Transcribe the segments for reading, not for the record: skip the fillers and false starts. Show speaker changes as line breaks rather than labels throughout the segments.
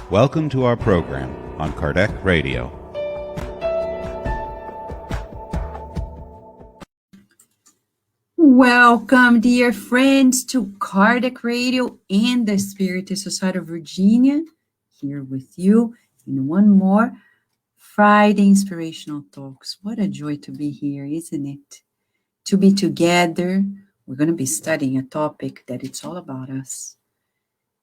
Welcome to our program on Kardec Radio.
Welcome, dear friends, to Kardec Radio and the Spiritist Society of Virginia, here with you in one more Friday Inspirational Talks. What a joy to be here, isn't it? To be together. We're going to be studying a topic that it's all about us.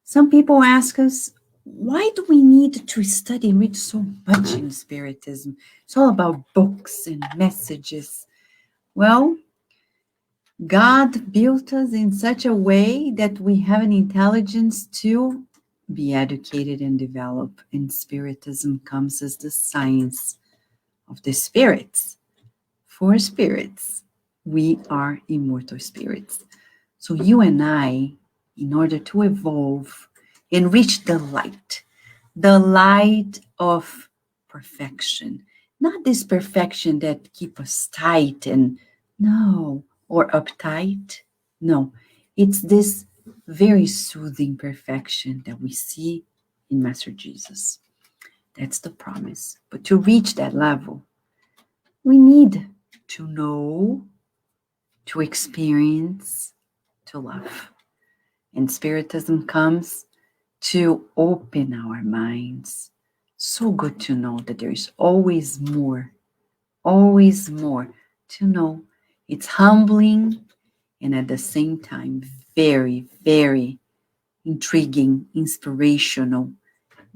Some people ask us, why do we need to study and read so much in Spiritism? It's all about books and messages. Well, God built us in such a way that we have an intelligence to be educated and develop. And Spiritism comes as the science of the spirits. For spirits, we are immortal spirits. So you and I, in order to evolve and reach the light of perfection, not this perfection that keep us tight and no, or uptight. No, it's this very soothing perfection that we see in Master Jesus. That's the promise. But to reach that level, we need to know, to experience, to love. And Spiritism comes to open our minds. So good to know that there is always more to know. It's humbling and at the same time very, very intriguing, inspirational,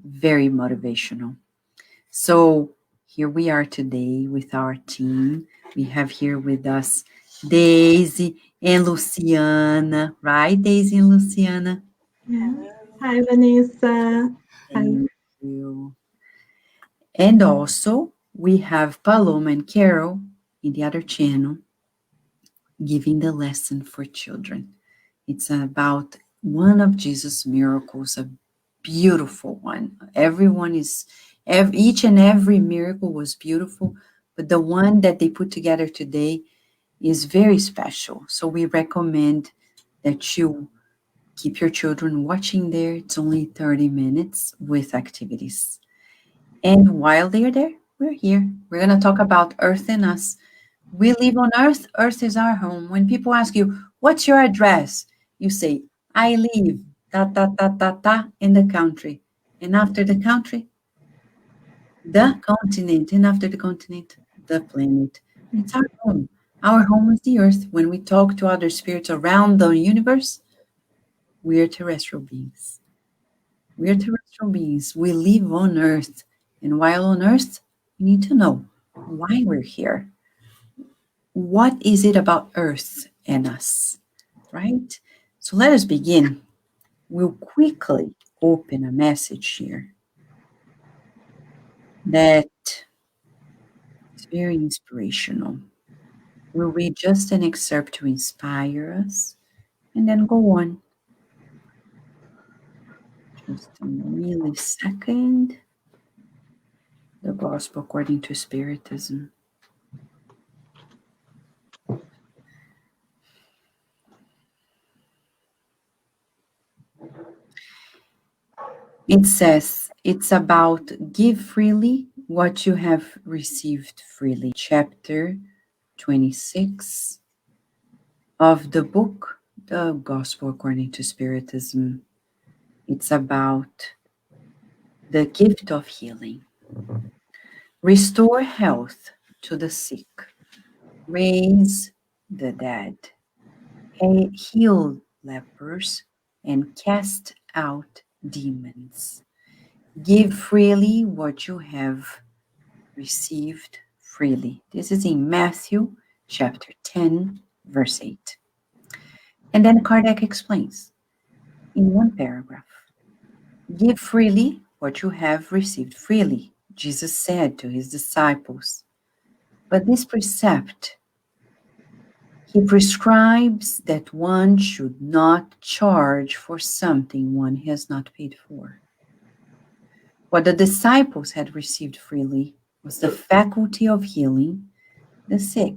very motivational. So here we are today with our team. We have here with us Daisy and Luciana, right? Daisy and Luciana.
Yeah. Hi, Vanessa.
Thank you. And also we have Paloma and Carol in the other channel, giving the lesson for children. It's about one of Jesus' miracles, a beautiful one. Each and every miracle was beautiful, but the one that they put together today is very special. So we recommend that you keep your children watching there. It's only 30 minutes with activities. And while they're there, we're here. We're going to talk about Earth and us. We live on Earth. Earth is our home. When people ask you, what's your address? You say, I live, in the country. And after the country, the continent. And after the continent, the planet. It's our home. Our home is the Earth. When we talk to other spirits around the universe, we are terrestrial beings. We are terrestrial beings. We live on Earth. And while on Earth, we need to know why we're here. What is it about Earth and us, right? So let us begin. We'll quickly open a message here that is very inspirational. We'll read just an excerpt to inspire us and then go on. Just a millisecond. The Gospel according to Spiritism. It says, it's about give freely what you have received freely. Chapter 26 of the book, The Gospel According to Spiritism. It's about the gift of healing. Restore health to the sick. Raise the dead. Heal lepers and cast out demons. Give freely what you have received freely. This is in Matthew chapter 10, verse 8. And then Kardec explains in one paragraph. Give freely what you have received freely, Jesus said to his disciples. But this precept, he prescribes that one should not charge for something one has not paid for. What the disciples had received freely was the faculty of healing the sick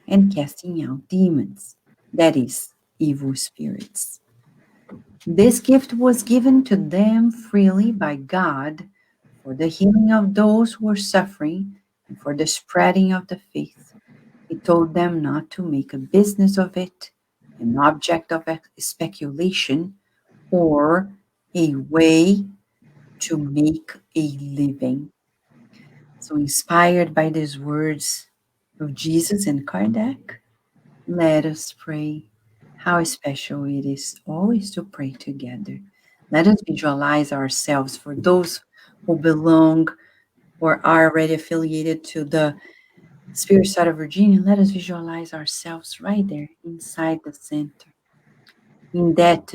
and casting out demons, that is, evil spirits. This gift was given to them freely by God for the healing of those who were suffering and for the spreading of the faith. He told them not to make a business of it, an object of speculation, or a way to make a living. So, inspired by these words of Jesus and Kardec, let us pray. How special it is always to pray together. Let us visualize ourselves for those who belong or are already affiliated to the Spirit side of Virginia. Let us visualize ourselves right there inside the center, in that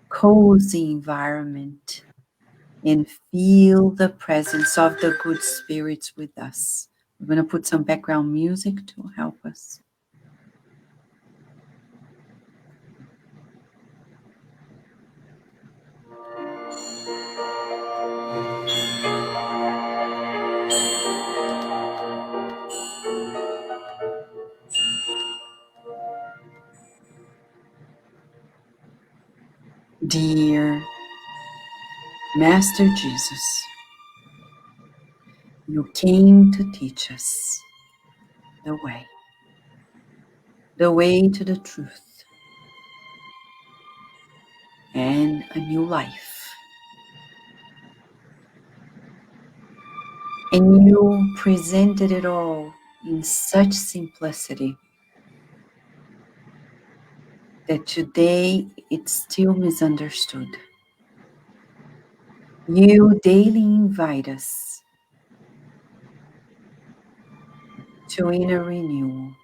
cozy environment, and feel the presence of the good spirits with us. We're going to put some background music to help us. Dear Master Jesus, you came to teach us the way to the truth and a new life. And you presented it all in such simplicity that today it's still misunderstood. You daily invite us to inner renewal.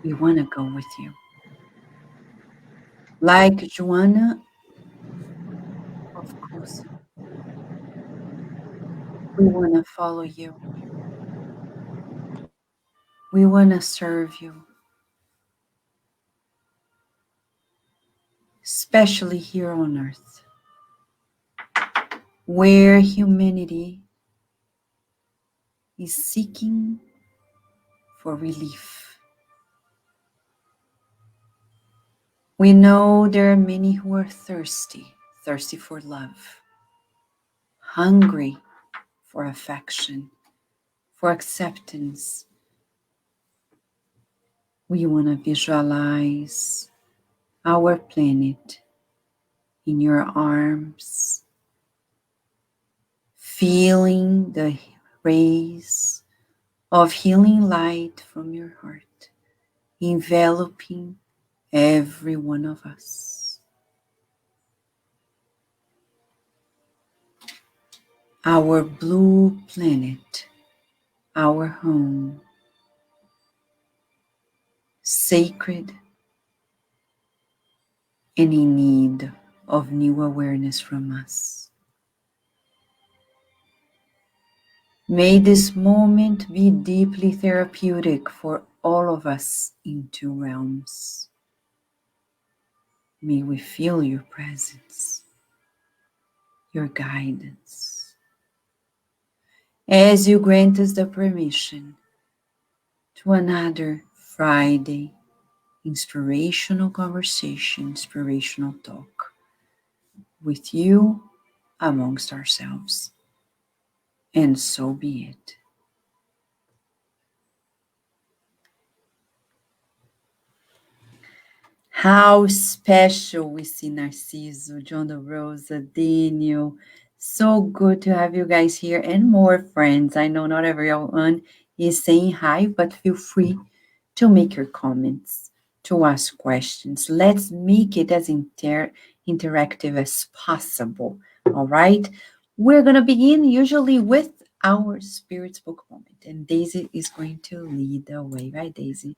We want to go with you. Like Joanna of Cusa, we want to follow you. We want to serve you, especially here on earth, where humanity is seeking for relief. We know there are many who are thirsty for love, hungry for affection, for acceptance. We want to visualize our planet in your arms, feeling the rays of healing light from your heart, enveloping every one of us. Our blue planet, our home, sacred and in need of new awareness from us. May this moment be deeply therapeutic for all of us in two realms. May we feel your presence, your guidance, as you grant us the permission to another Friday inspirational conversation, inspirational talk with you amongst ourselves. And so be it. How special we see Narciso, John the Rosa, Daniel. So good to have you guys here and more friends. I know not everyone is saying hi, but feel free to make your comments, to ask questions. Let's make it as interactive as possible. All right. We're going to begin usually with our Spirit's Book moment, and Daisy is going to lead the way, right, Daisy?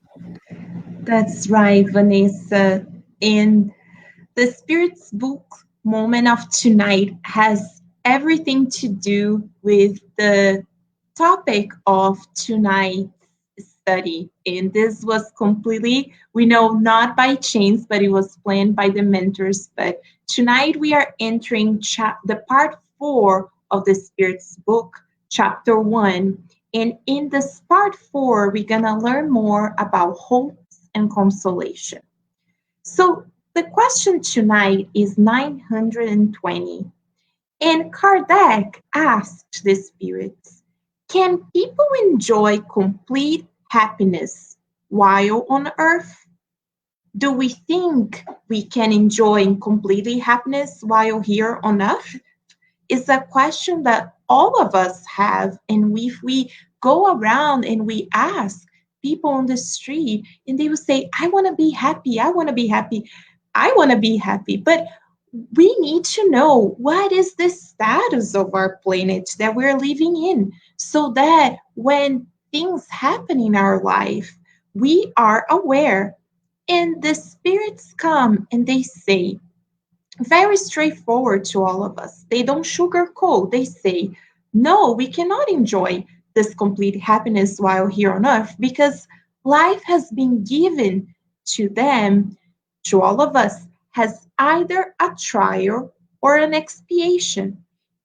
That's right, Vanessa. And the Spirit's Book moment of tonight has everything to do with the topic of tonight's study. And this was completely, we know, not by chance, but it was planned by the mentors. But tonight we are entering the part 4 of the Spirit's Book, chapter 1. And in this part 4, we're going to learn more about hope and consolation. So The question tonight is 920. And Kardec asked the spirits, can people enjoy complete happiness while on earth? Do we think we can enjoy completely happiness while here on earth? Is a question that all of us have. And if we go around and we ask people on the street, and they will say, I want to be happy, I want to be happy, I want to be happy. But we need to know what is the status of our planet that we're living in, so that when things happen in our life, we are aware. And the spirits come and they say, very straightforward to all of us. They don't sugarcoat. They say, no, we cannot enjoy this complete happiness while here on earth, because life has been given to them, to all of us, has either a trial or an expiation.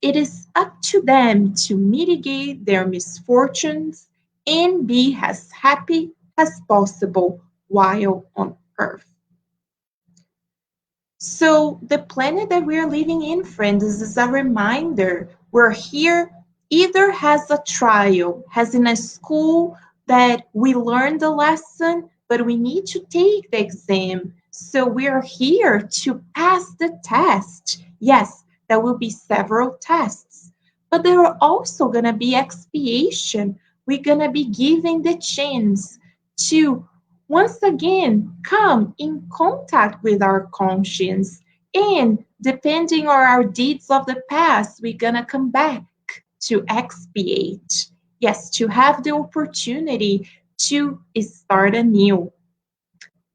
It is up to them to mitigate their misfortunes and be as happy as possible while on earth. So, the planet that we're living in, friends, is a reminder. We're here either has a trial, has in a school that we learn the lesson, but we need to take the exam. So, we're here to pass the test. Yes, there will be several tests, but there are also going to be expiation. We're going to be given the chance to once again come in contact with our conscience. And depending on our deeds of the past, we're going to come back to expiate. Yes, to have the opportunity to start anew.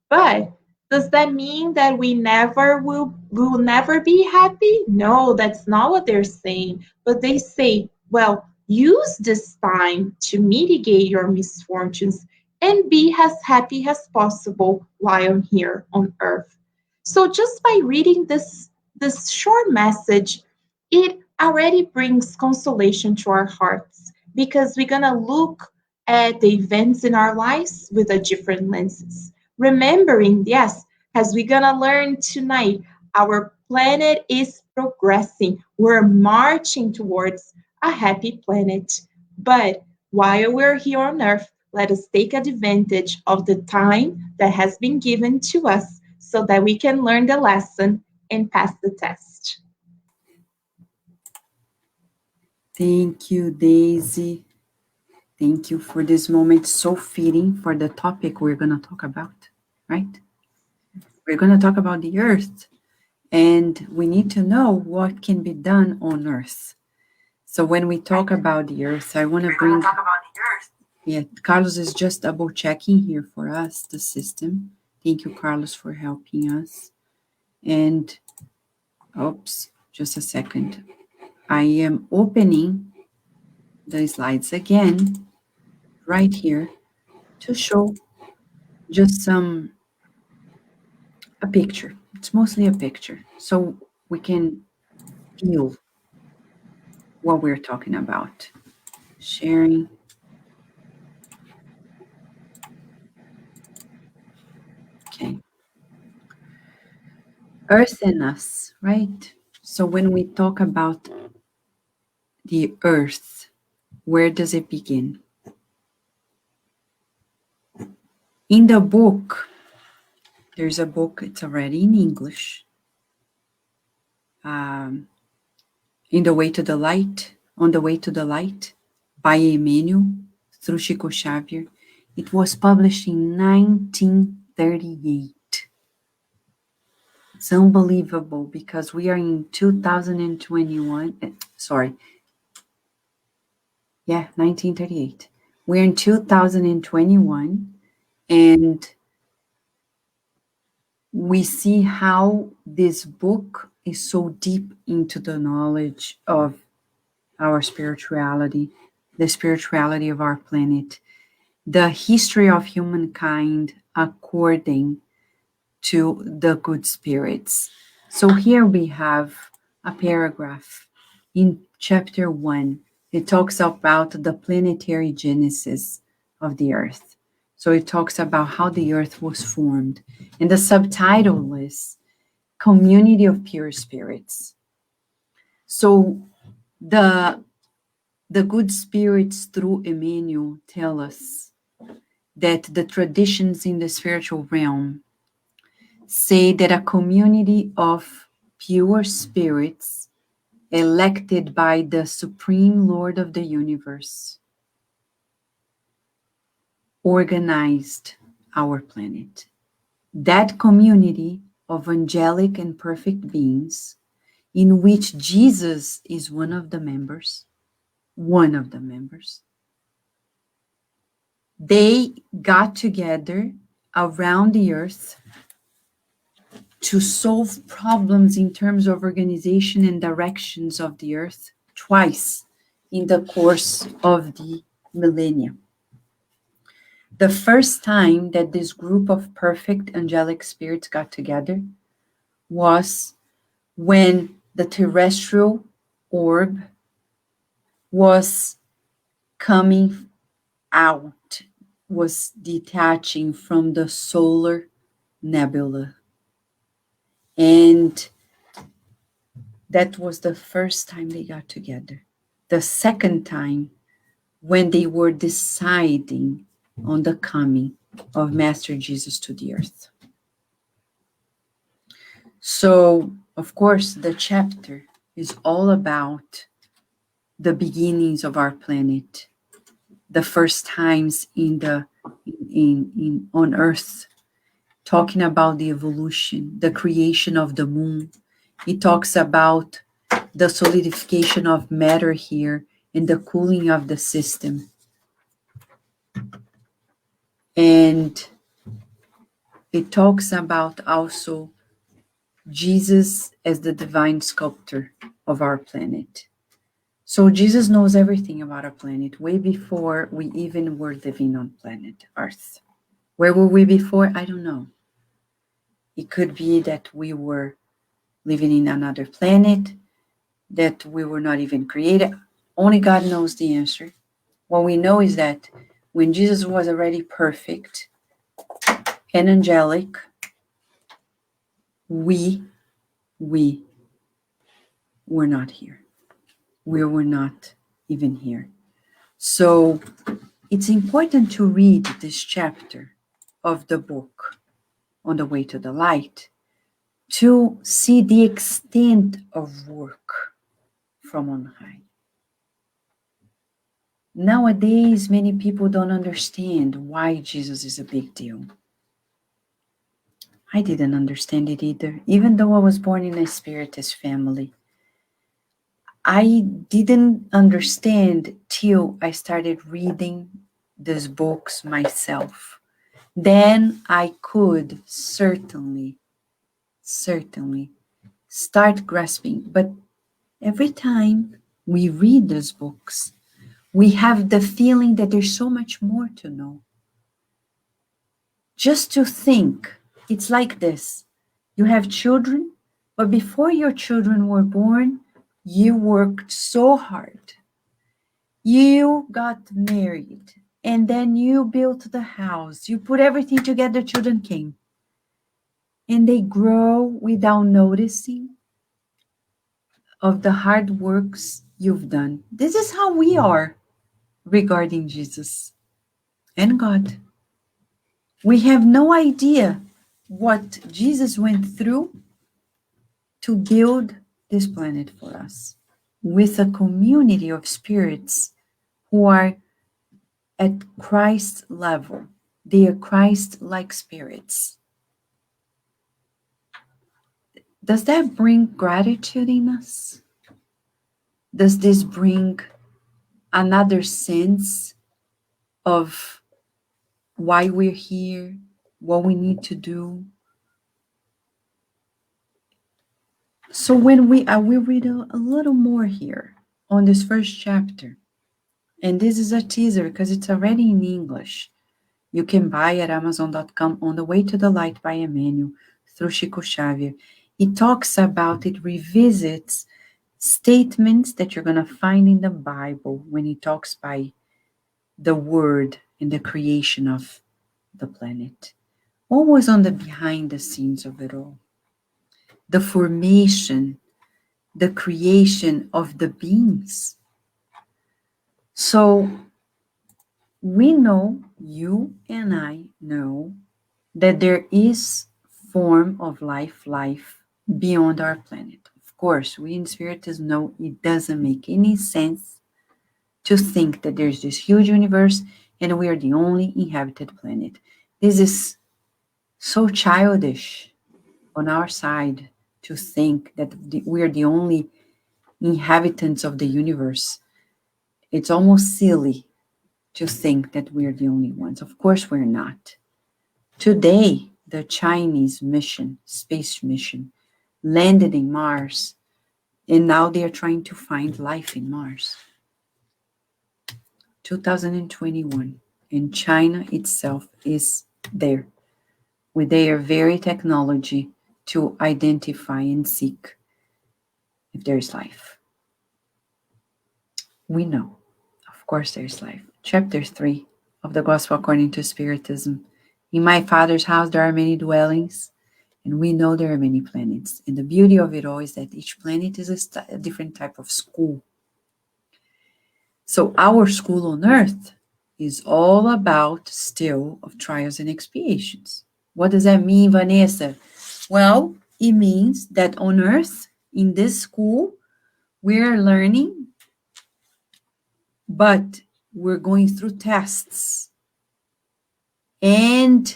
But does that mean that we never will never be happy? No, that's not what they're saying. But they say, well, use this time to mitigate your misfortunes and be as happy as possible while here on earth. So just by reading this short message, it already brings consolation to our hearts, because we're gonna look at the events in our lives with a different lenses. Remembering, yes, as we're gonna learn tonight, our planet is progressing. We're marching towards a happy planet. But while we're here on Earth, let us take advantage of the time that has been given to us so that we can learn the lesson and pass the test.
Thank you, Daisy. Thank you for this moment, so fitting for the topic we're going to talk about, right? We're going to talk about the earth, and we need to know what can be done on earth. So when we talk about the earth, I want to bring... Yeah, Carlos is just double checking here for us, the system. Thank you, Carlos, for helping us. And, oops, just a second. I am opening the slides again, right here, to show just a picture. It's mostly a picture, so we can feel what we're talking about. Sharing. Okay. Earth and us, right? So when we talk about the earth, where does it begin? In the book, there's a book, it's already in English. In the Way to the Light, On the Way to the Light, by Emmanuel, through Chico Xavier. It was published in 1938. It's unbelievable because we are in 2021. Sorry. Yeah, 1938. We're in 2021, and we see how this book is so deep into the knowledge of our spirituality, the spirituality of our planet, the history of humankind according to the good spirits. So here we have a paragraph in chapter 1. It talks about the planetary genesis of the earth. So it talks about how the earth was formed. And the subtitle is community of pure spirits. So the good spirits through Emmanuel tell us that the traditions in the spiritual realm say that a community of pure spirits elected by the Supreme Lord of the universe organized our planet. That community of angelic and perfect beings, in which Jesus is one of the members, they got together around the earth to solve problems in terms of organization and directions of the earth twice in the course of the millennium. The first time that this group of perfect angelic spirits got together was when the terrestrial orb was coming out, was detaching from the solar nebula. And that was the first time they got together. The second time, when they were deciding on the coming of Master Jesus to the earth. So, of course, the chapter is all about the beginnings of our planet, the first times on Earth, talking about the evolution, the creation of the moon. It talks about the solidification of matter here and the cooling of the system. And it talks about also Jesus as the divine sculptor of our planet. So Jesus knows everything about our planet way before we even were living on planet Earth. Where were we before? I don't know. It could be that we were living in another planet, that we were not even created. Only God knows the answer. What we know is that when Jesus was already perfect and angelic, we were not here. We were not even here. So it's important to read this chapter of the book On the Way to the Light to see the extent of work from on high. Nowadays, many people don't understand why Jesus is a big deal. I didn't understand it either, even though I was born in a spiritist family. I didn't understand till I started reading these books myself. Then I could certainly start grasping. But every time we read these books, we have the feeling that there's so much more to know. Just to think, it's like this. You have children, but before your children were born, you worked so hard. You got married, and then you built the house. You put everything together, children came. And they grow without noticing of the hard works you've done. This is how we are regarding Jesus and God. We have no idea what Jesus went through to build this planet for us with a community of spirits who are at Christ level. They are Christ-like spirits. Does that bring gratitude in us? Does this bring another sense of why we're here, what we need to do? So when we read a little more here on this first chapter, and this is a teaser because it's already in English. You can buy at Amazon.com On the Way to the Light by Emmanuel through Chico Xavier. It talks about, it revisits statements that you're going to find in the Bible when he talks by the word in the creation of the planet. What was on the behind the scenes of it all? the formation, the creation of the beings. So we know, you and I know, that there is form of life beyond our planet. Of course, we in Spiritism know it doesn't make any sense to think that there's this huge universe and we are the only inhabited planet. This is so childish on our side to think that we are the only inhabitants of the universe. It's almost silly to think that we're the only ones. Of course, we're not. Today, the Chinese mission, space mission, landed in Mars, and now they are trying to find life in Mars. 2021, and China itself is there with their very technology to identify and seek if there is life. We know, of course, there is life. Chapter 3 of the Gospel according to Spiritism. In my Father's house there are many dwellings, and we know there are many planets. And the beauty of it all is that each planet is a different type of school. So our school on earth is all about still of trials and expiations. What does that mean, Vanessa? Well, it means that on earth, in this school, we're learning, but we're going through tests. And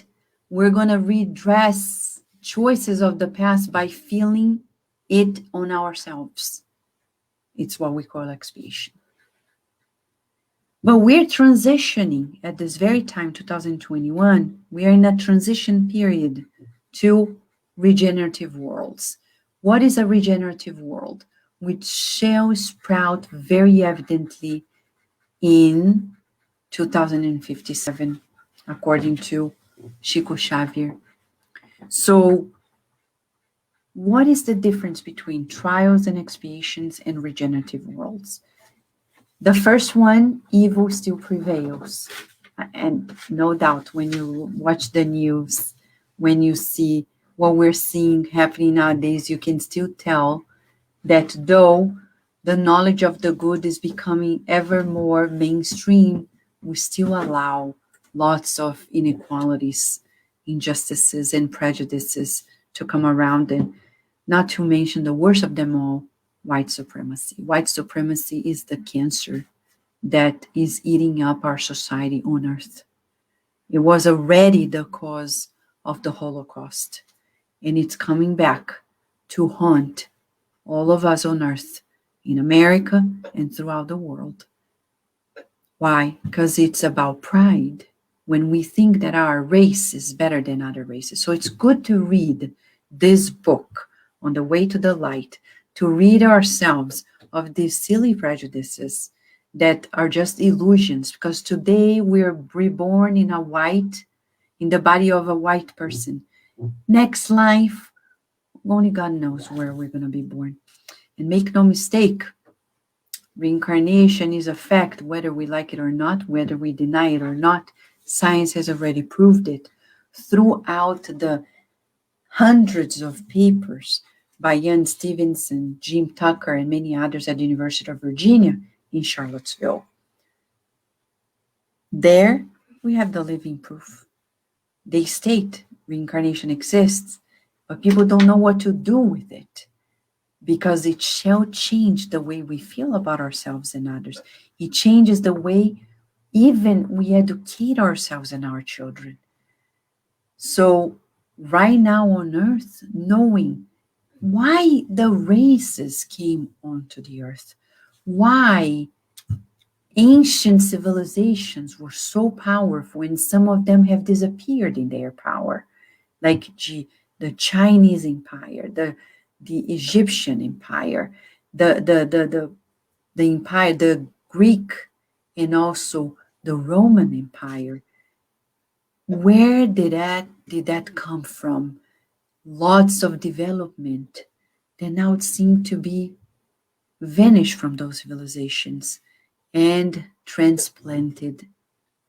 we're going to redress choices of the past by feeling it on ourselves. It's what we call expiation. But we're transitioning at this very time, 2021, we are in a transition period to regenerative worlds. What is a regenerative world? Which shall sprout very evidently in 2057, according to Chico Xavier. So, what is the difference between trials and expiations and regenerative worlds? The first one, evil still prevails. And no doubt, when you watch the news, when you see what we're seeing happening nowadays, you can still tell that though the knowledge of the good is becoming ever more mainstream, we still allow lots of inequalities, injustices, and prejudices to come around, and not to mention the worst of them all, white supremacy. White supremacy is the cancer that is eating up our society on earth. It was already the cause of the Holocaust, and it's coming back to haunt all of us on earth, in America and throughout the world. Why? Because it's about pride. When we think that our race is better than other races. So it's good to read this book, On the Way to the Light, to rid ourselves of these silly prejudices that are just illusions, because today we're reborn in the body of a white person. Next life, only God knows where we're going to be born. And make no mistake, reincarnation is a fact, whether we like it or not, whether we deny it or not. Science has already proved it throughout the hundreds of papers by Ian Stevenson, Jim Tucker, and many others at the University of Virginia in Charlottesville. There we have the living proof. They state reincarnation exists, but people don't know what to do with it, because it shall change the way we feel about ourselves and others. It changes the way even we educate ourselves and our children. So right now on earth, knowing why the races came onto the earth, why ancient civilizations were so powerful, and some of them have disappeared in their power, like the Chinese Empire, the Egyptian Empire, the empire, the Greek, and also the Roman Empire. Where did that come from? Lots of development that now seem to be vanished from those civilizations and transplanted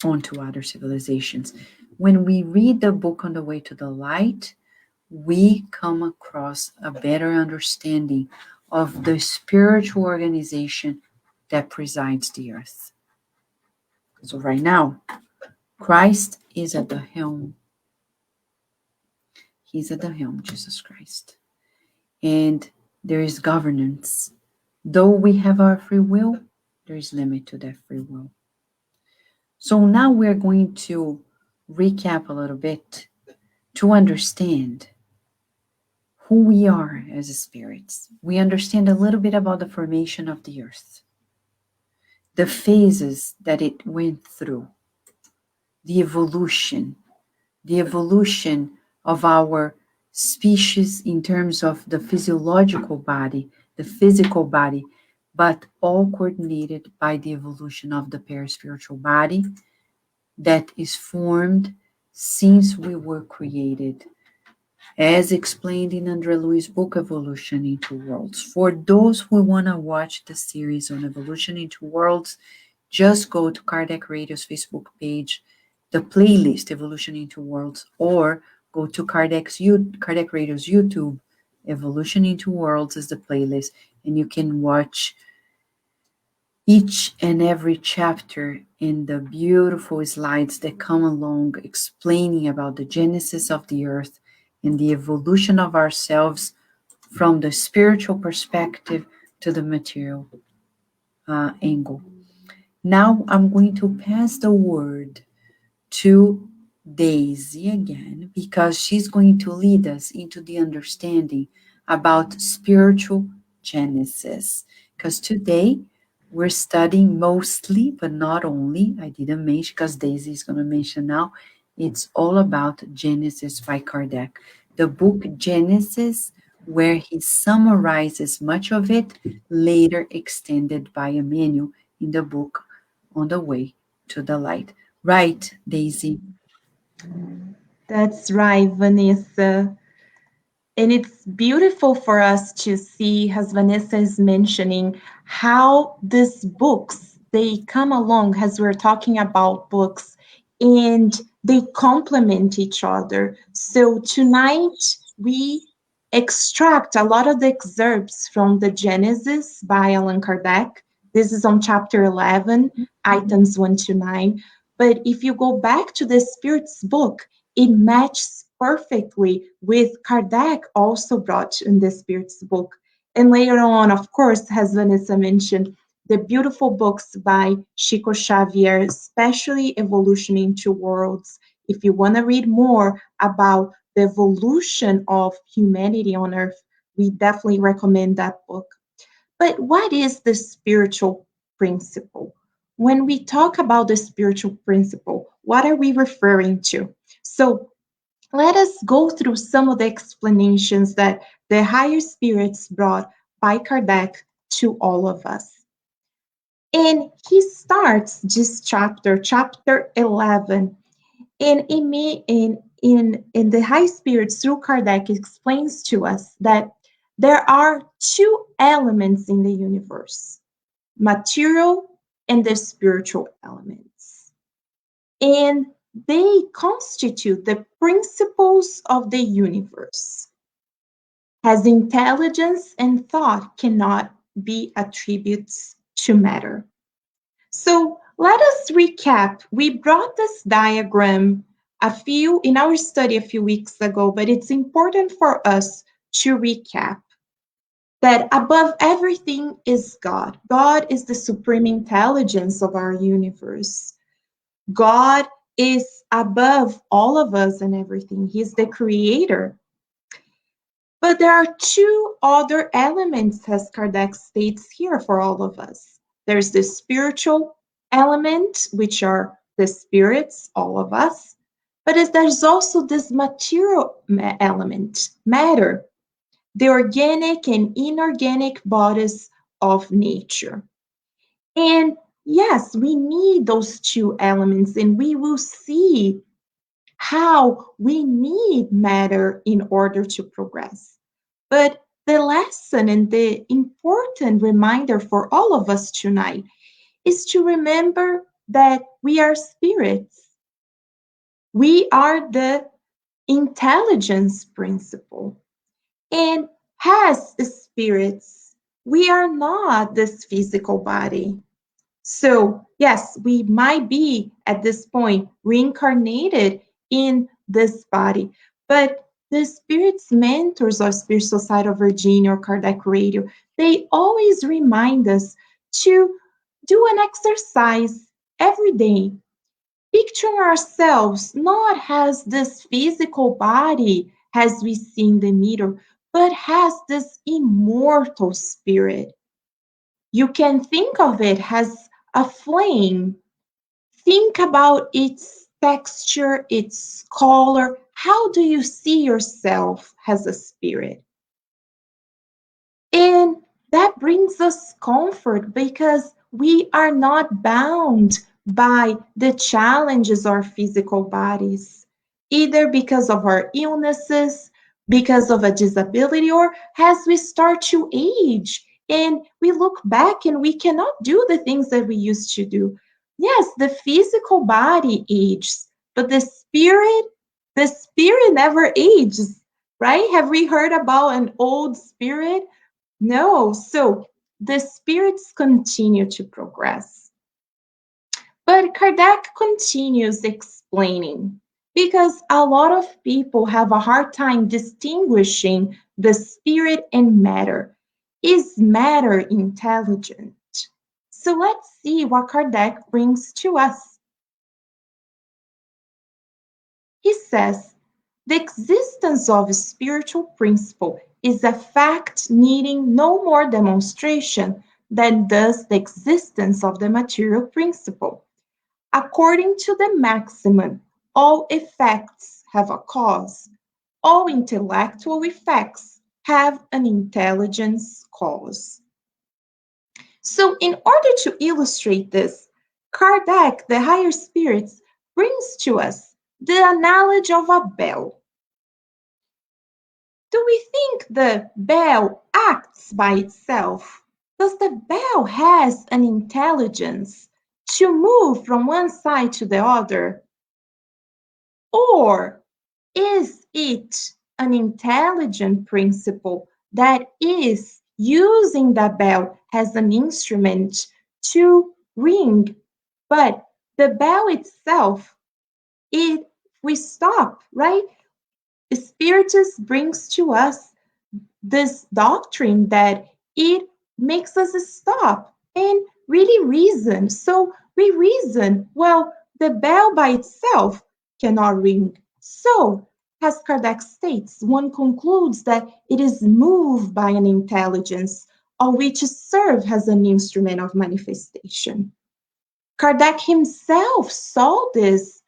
onto other civilizations. When we read the book On the Way to the Light, we come across a better understanding of the spiritual organization that presides the earth. So right now, Christ is at the helm. He's at the helm, Jesus Christ. And there is governance. Though we have our free will, there is limit to that free will. So now we're going to recap a little bit to understand who we are as spirits. We understand a little bit about the formation of the earth, the phases that it went through, the evolution of our species in terms of the physiological body, the physical body, but all coordinated by the evolution of the paraspiritual body that is formed since we were created, as explained in André Louis' book, Evolution into Worlds. For those who want to watch the series on Evolution into Worlds, just go to Kardec Radio's Facebook page, the playlist Evolution into Worlds, or go to Kardec Radio's YouTube. Evolution into Worlds is the playlist, and you can watch each and every chapter in the beautiful slides that come along explaining about the genesis of the earth and the evolution of ourselves from the spiritual perspective to the material angle. Now I'm going to pass the word to Daisy again, because she's going to lead us into the understanding about spiritual genesis. Because today we're studying mostly, but not only, I didn't mention, because Daisy is going to mention now, it's all about Genesis by Kardec. The book Genesis, where he summarizes much of it, later extended by Emmanuel in the book On the Way to the Light. Right, Daisy?
That's right, Vanessa. And it's beautiful for us to see, as Vanessa is mentioning, how these books, they come along as we're talking about books, and they complement each other. So tonight we extract a lot of the excerpts from the Genesis by Allan Kardec. This is on chapter 11, items 1 to 9. But if you go back to the Spirit's book, it matches perfectly with Kardec also brought in the Spirit's book. And later on, of course, as Vanessa mentioned, the beautiful books by Chico Xavier, especially Evolution into Worlds. If you want to read more about the evolution of humanity on Earth, we definitely recommend that book. But what is the spiritual principle? When we talk about the spiritual principle, what are we referring to? So let us go through some of the explanations that the higher spirits brought by Kardec to all of us. And he starts this chapter 11, and in the high spirits through Kardec explains to us that there are two elements in the universe, material and the spiritual elements. And they constitute the principles of the universe, as intelligence and thought cannot be attributes to matter. So let us recap. We brought this diagram in our study a few weeks ago, but it's important for us to recap that above everything is God. God is the supreme intelligence of our universe. God is above all of us and everything. He's the creator. But there are two other elements, as Kardec states here, for all of us. There's the spiritual element, which are the spirits, all of us. But there's also this material element, matter, the organic and inorganic bodies of nature. And yes, we need those two elements, and we will see how we need matter in order to progress. But the lesson and the important reminder for all of us tonight is to remember that we are spirits. We are the intelligence principle. And as spirits, we are not this physical body. So, yes, we might be at this point reincarnated in this body, but the spirits mentors of Spirit Society of Virginia or Kardec Radio, they always remind us to do an exercise every day, picturing ourselves not as this physical body as we see in the mirror, but as this immortal spirit. You can think of it as a flame. Think about its texture, its color. How do you see yourself as a spirit? And that brings us comfort because we are not bound by the challenges of our physical bodies, either because of our illnesses, because of a disability, or as we start to age and we look back and we cannot do the things that we used to do. Yes, the physical body ages, but the spirit never ages, right? Have we heard about an old spirit? No, so the spirits continue to progress. But Kardec continues explaining because a lot of people have a hard time distinguishing the spirit and matter. Is matter intelligent? So let's see what Kardec brings to us. He says, the existence of a spiritual principle is a fact needing no more demonstration than does the existence of the material principle. According to the maximum, all effects have a cause. All intellectual effects have an intelligence cause. So, in order to illustrate this, Kardec, the higher spirits, brings to us the analogy of a bell. Do we think the bell acts by itself? Does the bell has an intelligence to move from one side to the other? Or is it an intelligent principle that is using the bell as an instrument to ring? But the bell itself, if we stop, right? Spiritus brings to us this doctrine that it makes us stop and really reason. So we reason, well, the bell by itself cannot ring. So, as Kardec states, one concludes that it is moved by an intelligence of which serves as an instrument of manifestation. Kardec himself saw this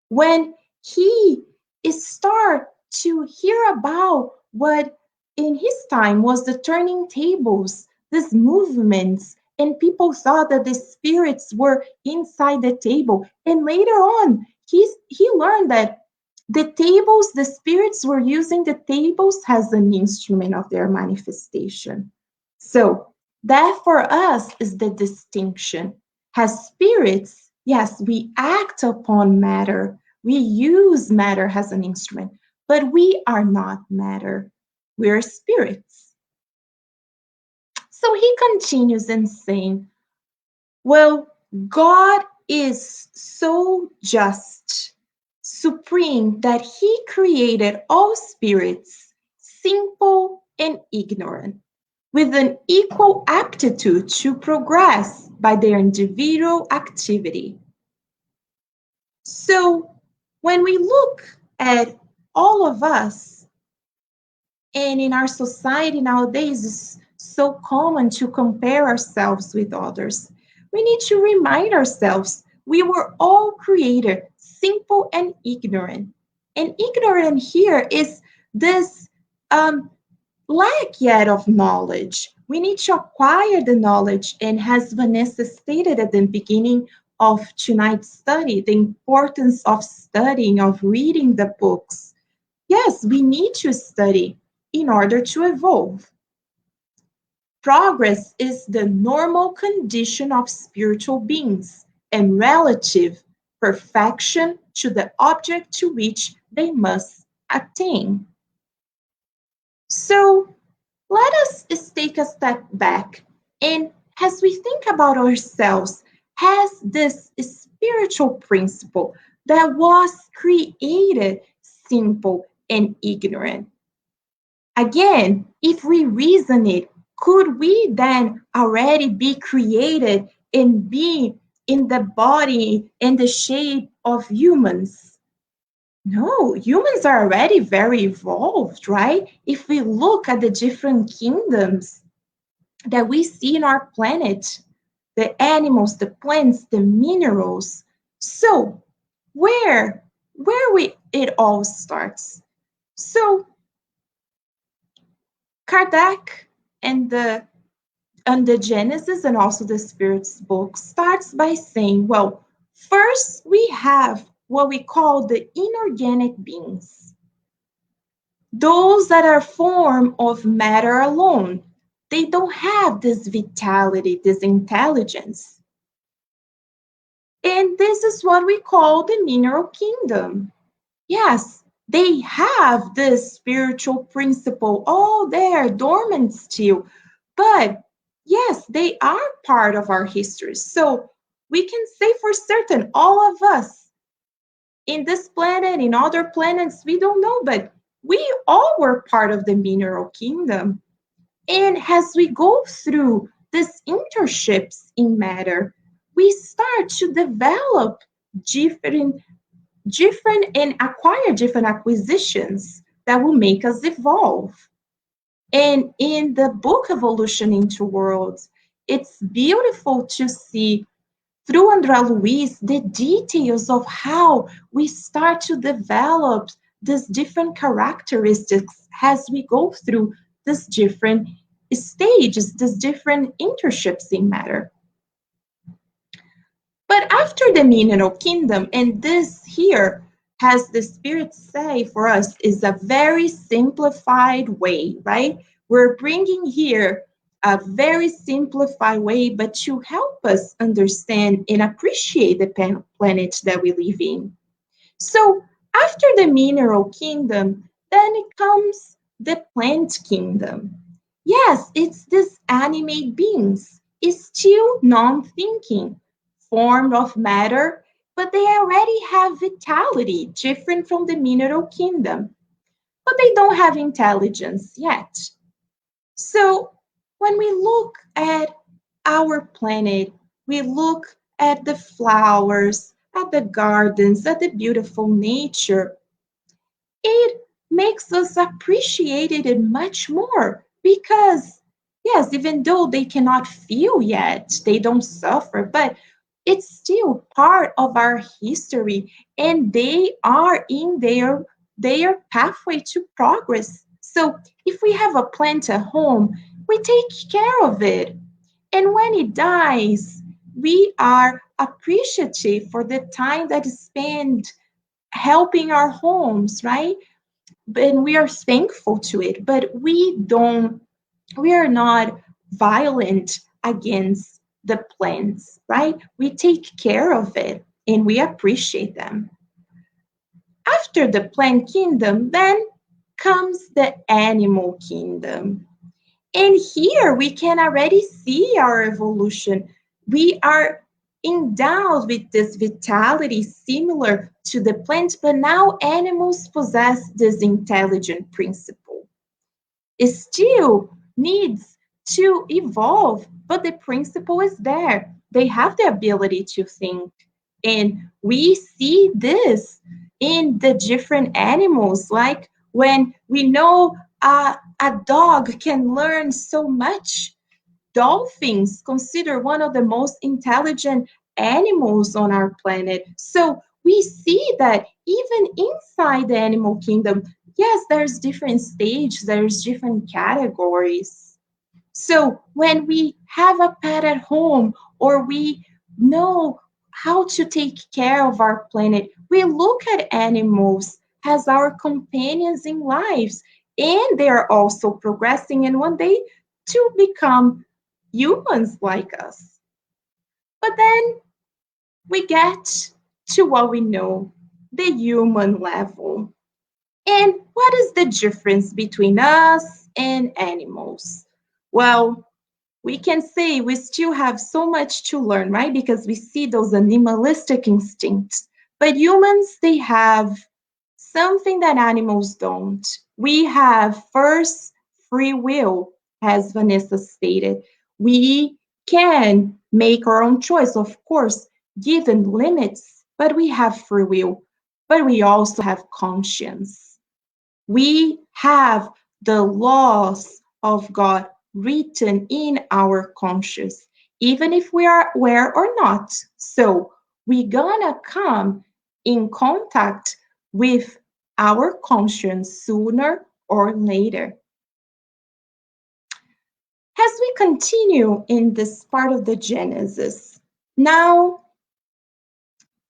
when he started to hear about what in his time was the turning tables, these movements, and people thought that the spirits were inside the table. And later on, he learned that the tables, the spirits were using the tables as an instrument of their manifestation. So that for us is the distinction. As spirits, yes, we act upon matter. We use matter as an instrument, but we are not matter. We're spirits. So he continues in saying, well, God is so just, supreme, that he created all spirits, simple and ignorant, with an equal aptitude to progress by their individual activity. So when we look at all of us, and in our society nowadays, it's so common to compare ourselves with others. We need to remind ourselves we were all created simple and ignorant. And ignorant here is this lack yet of knowledge. We need to acquire the knowledge, and as Vanessa stated at the beginning of tonight's study, the importance of studying, of reading the books. Yes, we need to study in order to evolve. Progress is the normal condition of spiritual beings and relative perfection to the object to which they must attain. So let us take a step back, and as we think about ourselves as this spiritual principle that was created simple and ignorant. Again, if we reason it, could we then already be created and be in the body and the shape of humans? No, humans are already very evolved, right? If we look at the different kingdoms that we see in our planet, the animals, the plants, the minerals. So, where we it all starts. So, Kardec and the Genesis and also the Spirit's book starts by saying, well, first we have what we call the inorganic beings, those that are formed of matter alone. They don't have this vitality, this intelligence. And this is what we call the mineral kingdom. Yes, they have this spiritual principle all there, dormant still. But yes, they are part of our history. So we can say for certain, all of us in this planet, in other planets, we don't know, but we all were part of the mineral kingdom. And as we go through these internships in matter, we start to develop different and acquire different acquisitions that will make us evolve. And in the book Evolution into Worlds, it's beautiful to see through André Luiz the details of how we start to develop these different characteristics as we go through these different stages, these different internships in matter. But after the mineral kingdom, and this here, as the Spirit say for us, is a very simplified way, right? We're bringing here a very simplified way, but to help us understand and appreciate the planet that we live in. So after the mineral kingdom, then it comes the plant kingdom. Yes, it's these animate beings. It's still non-thinking, form of matter, but they already have vitality, different from the mineral kingdom. But they don't have intelligence yet. So when we look at our planet, we look at the flowers, at the gardens, at the beautiful nature, it makes us appreciate it much more because, yes, even though they cannot feel yet, they don't suffer, but it's still part of our history and they are in their pathway to progress. So if we have a plant at home, we take care of it. And when it dies, we are appreciative for the time that is spent helping our homes, right? And we are thankful to it, but we are not violent against the plants, right? We take care of it and we appreciate them. After the plant kingdom, then comes the animal kingdom. And here we can already see our evolution. We are endowed with this vitality similar to the plant, but now animals possess this intelligent principle. It still needs to evolve, but the principle is there. They have the ability to think. And we see this in the different animals, like when we know a dog can learn so much. Dolphins consider one of the most intelligent animals on our planet. So we see that even inside the animal kingdom, yes, there's different stages, there's different categories. So when we have a pet at home or we know how to take care of our planet, we look at animals as our companions in lives, and they are also progressing and one day to become humans like us. But then we get to what we know, the human level. And what is the difference between us and animals? Well, we can say we still have so much to learn, right? Because we see those animalistic instincts. But humans, they have something that animals don't. We have first free will, as Vanessa stated. We can make our own choice, of course, given limits, but we have free will. But we also have conscience. We have the laws of God written in our conscience, even if we are aware or not. So we're gonna come in contact with our conscience sooner or later. As we continue in this part of the Genesis, now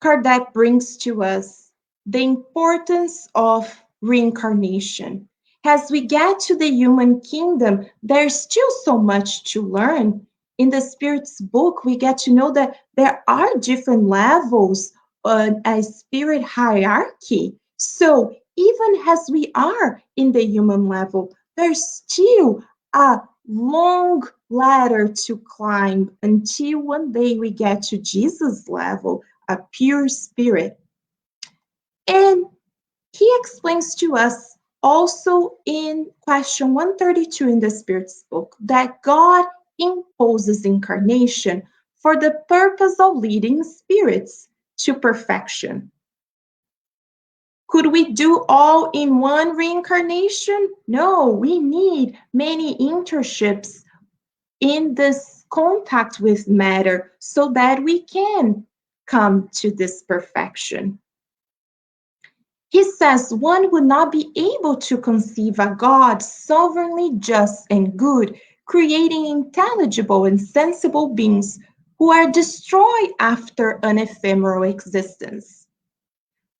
Kardec brings to us the importance of reincarnation. As we get to the human kingdom, there's still so much to learn. In the Spirit's book, we get to know that there are different levels on a spirit hierarchy. So even as we are in the human level, there's still a long ladder to climb until one day we get to Jesus' level, a pure spirit. And he explains to us also in question 132 in the Spirit's book that God imposes incarnation for the purpose of leading spirits to perfection. Could we do all in one reincarnation? No, we need many internships in this contact with matter so that we can come to this perfection. He says one would not be able to conceive a God sovereignly just and good, creating intelligible and sensible beings who are destroyed after an ephemeral existence.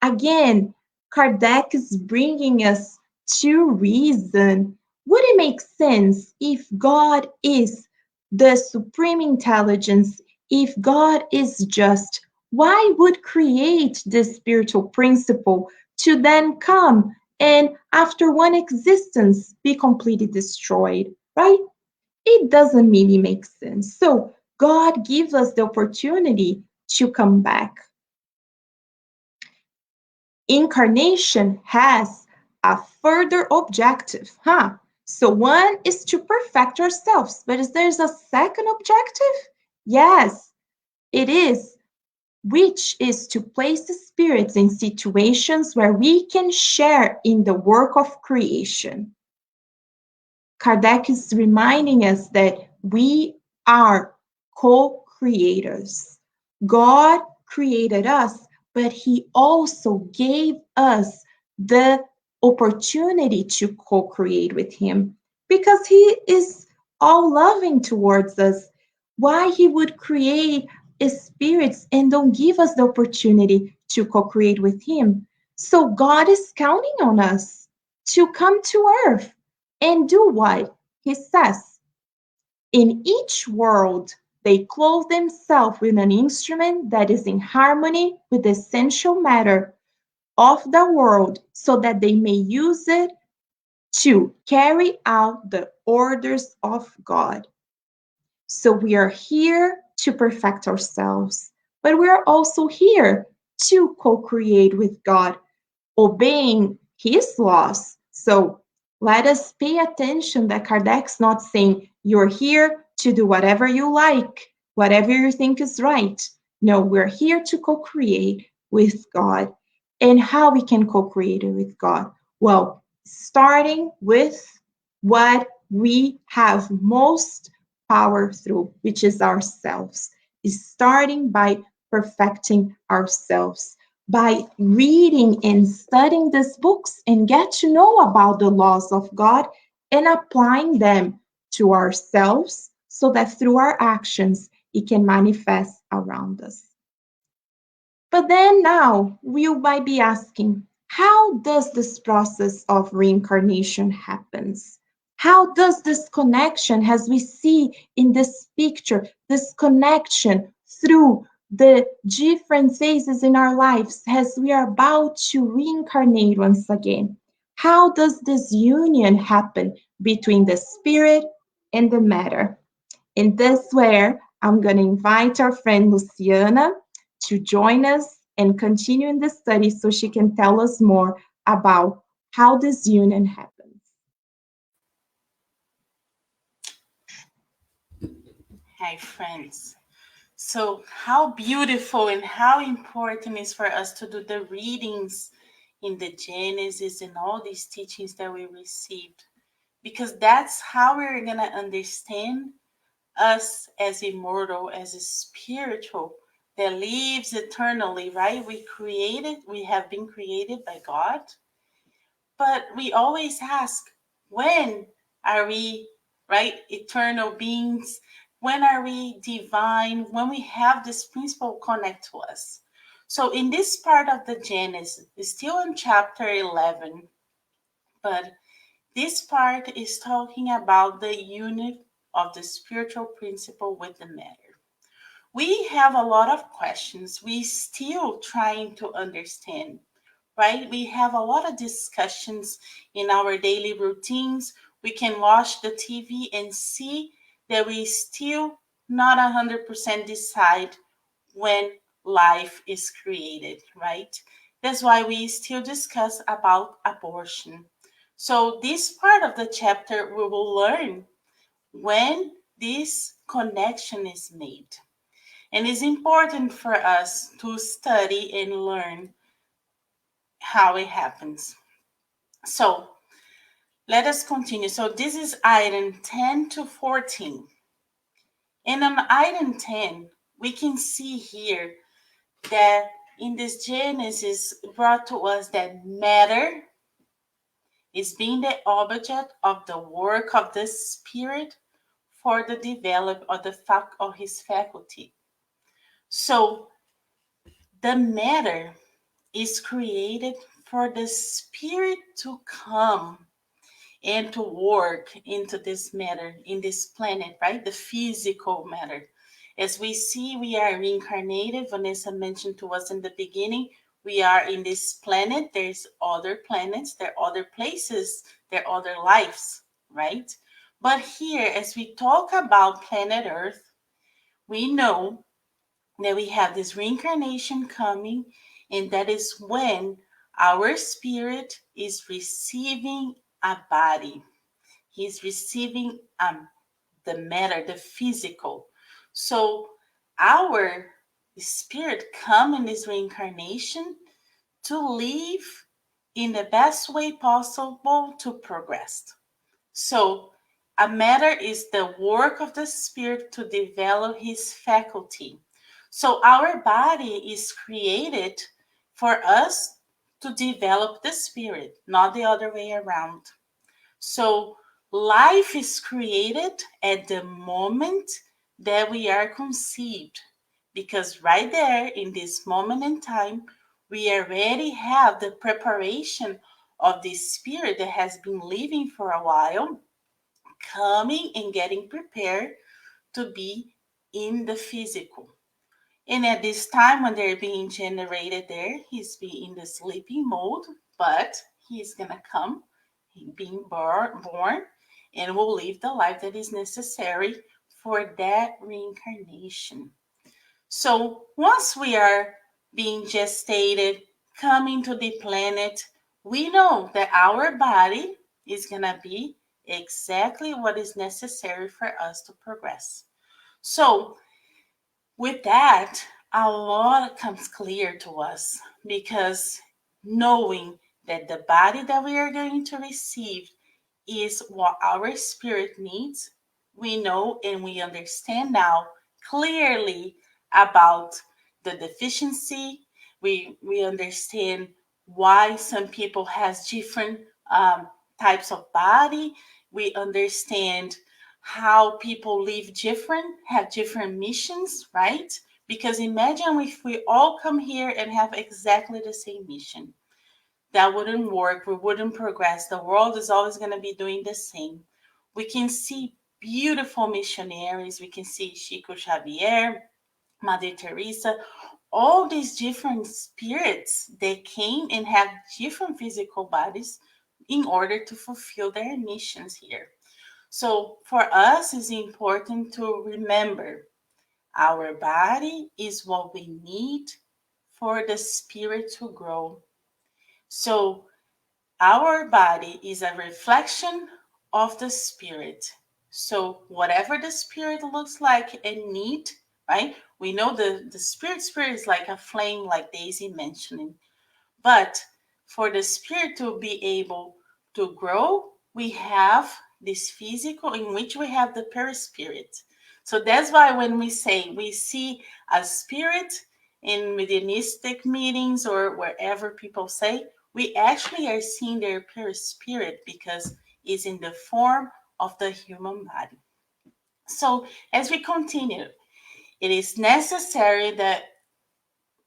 Again, Kardec is bringing us to reason. Would it make sense if God is the supreme intelligence, if God is just? Why would create this spiritual principle to then come and after one existence be completely destroyed, right? It doesn't really make sense. So God gives us the opportunity to come back. Incarnation has a further objective, huh? So one is to perfect ourselves, but is there's a second objective? Yes, it is, which is to place the spirits in situations where we can share in the work of creation. Kardec is reminding us that we are co-creators. God created us, but he also gave us the opportunity to co-create with him because he is all loving towards us. Why he would create spirits and don't give us the opportunity to co-create with him? So God is counting on us to come to earth and do what? He says, in each world, they clothe themselves with an instrument that is in harmony with the essential matter of the world so that they may use it to carry out the orders of God. So we are here to perfect ourselves, but we are also here to co-create with God, obeying his laws. So let us pay attention that Kardec's not saying you're here to do whatever you like, whatever you think is right. No, we're here to co-create with God. And how we can co-create with God? Well, starting with what we have most power through, which is ourselves, is starting by perfecting ourselves, by reading and studying these books and get to know about the laws of God and applying them to ourselves so that through our actions it can manifest around us. But then now you might be asking, how does this process of reincarnation happens? How does this connection, as we see in this picture, this connection through the different phases in our lives as we are about to reincarnate once again? How does this union happen between the spirit and the matter? In this way, I'm going to invite our friend Luciana to join us and continue in the study so she can tell us more about how this union happens.
Hi, friends. So, how beautiful and how important is for us to do the readings in the Genesis and all these teachings that we received, because that's how we're going to understand us as immortal, as a spiritual that lives eternally, right? We have been created by God, but we always ask, when are we, right, eternal beings? When are we divine? When we have this principle connect to us. So in this part of the Genesis, it's still in chapter 11, but this part is talking about the unit of the spiritual principle with the matter. We have a lot of questions. We still trying to understand, right? We have a lot of discussions in our daily routines. We can watch the TV and see that we still not 100% decide when life is created, right? That's why we still discuss about abortion. So this part of the chapter we will learn when this connection is made. And it's important for us to study and learn how it happens. So let us continue. So this is item 10 to 14. And on item 10, we can see here that in this Genesis brought to us that matter is being the object of the work of the Spirit for the development of the fact of his faculty. So the matter is created for the Spirit to come and to work into this matter, in this planet, right? The physical matter. As we see, we are reincarnated. Vanessa mentioned to us in the beginning, we are in this planet. There's other planets, there are other places, there are other lives, right? But here, as we talk about planet Earth, we know that we have this reincarnation coming, and that is when our spirit is receiving a body. He's receiving the matter, the physical. So our spirit come in this reincarnation to live in the best way possible to progress. So a matter is the work of the spirit to develop his faculty. So our body is created for us to develop the spirit, not the other way around. So life is created at the moment that we are conceived, because right there in this moment in time, we already have the preparation of the spirit that has been living for a while, coming and getting prepared to be in the physical. And at this time, when they're being generated there, he's being in the sleeping mode, but he's going to come, being born, and will live the life that is necessary for that reincarnation. So once we are being gestated, coming to the planet, we know that our body is going to be exactly what is necessary for us to progress. So with that, a lot comes clear to us, because knowing that the body that we are going to receive is what our spirit needs, we know and we understand now clearly about the deficiency. We understand why some people has different types of body. We understand how people live different, have different missions, right? Because imagine if we all come here and have exactly the same mission. That wouldn't work. We wouldn't progress. The world is always going to be doing the same. We can see beautiful missionaries. We can see Chico Xavier, Mother Teresa, all these different spirits. They came and have different physical bodies, in order to fulfill their missions here. So for us, it's important to remember our body is what we need for the spirit to grow. So our body is a reflection of the spirit. So whatever the spirit looks like and need, right? We know the spirit is like a flame, like Daisy mentioning. But for the spirit to be able to grow, we have this physical in which we have the perispirit. So that's why when we say we see a spirit in mediumistic meetings or wherever people say, we actually are seeing their perispirit because it's in the form of the human body. So as we continue, it is necessary that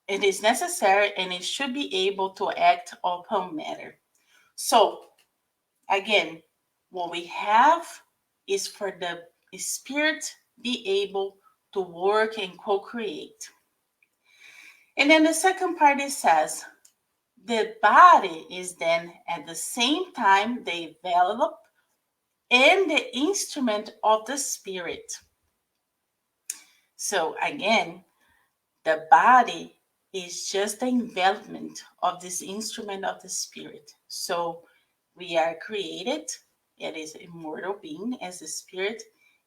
it is necessary and it should be able to act upon matter. So, again, what we have is for the spirit be able to work and co-create. And then the second part it says, the body is then at the same time develop and the instrument of the spirit. So again, the body is just the envelopment of this instrument of the spirit. So we are created, it is immortal being as a spirit,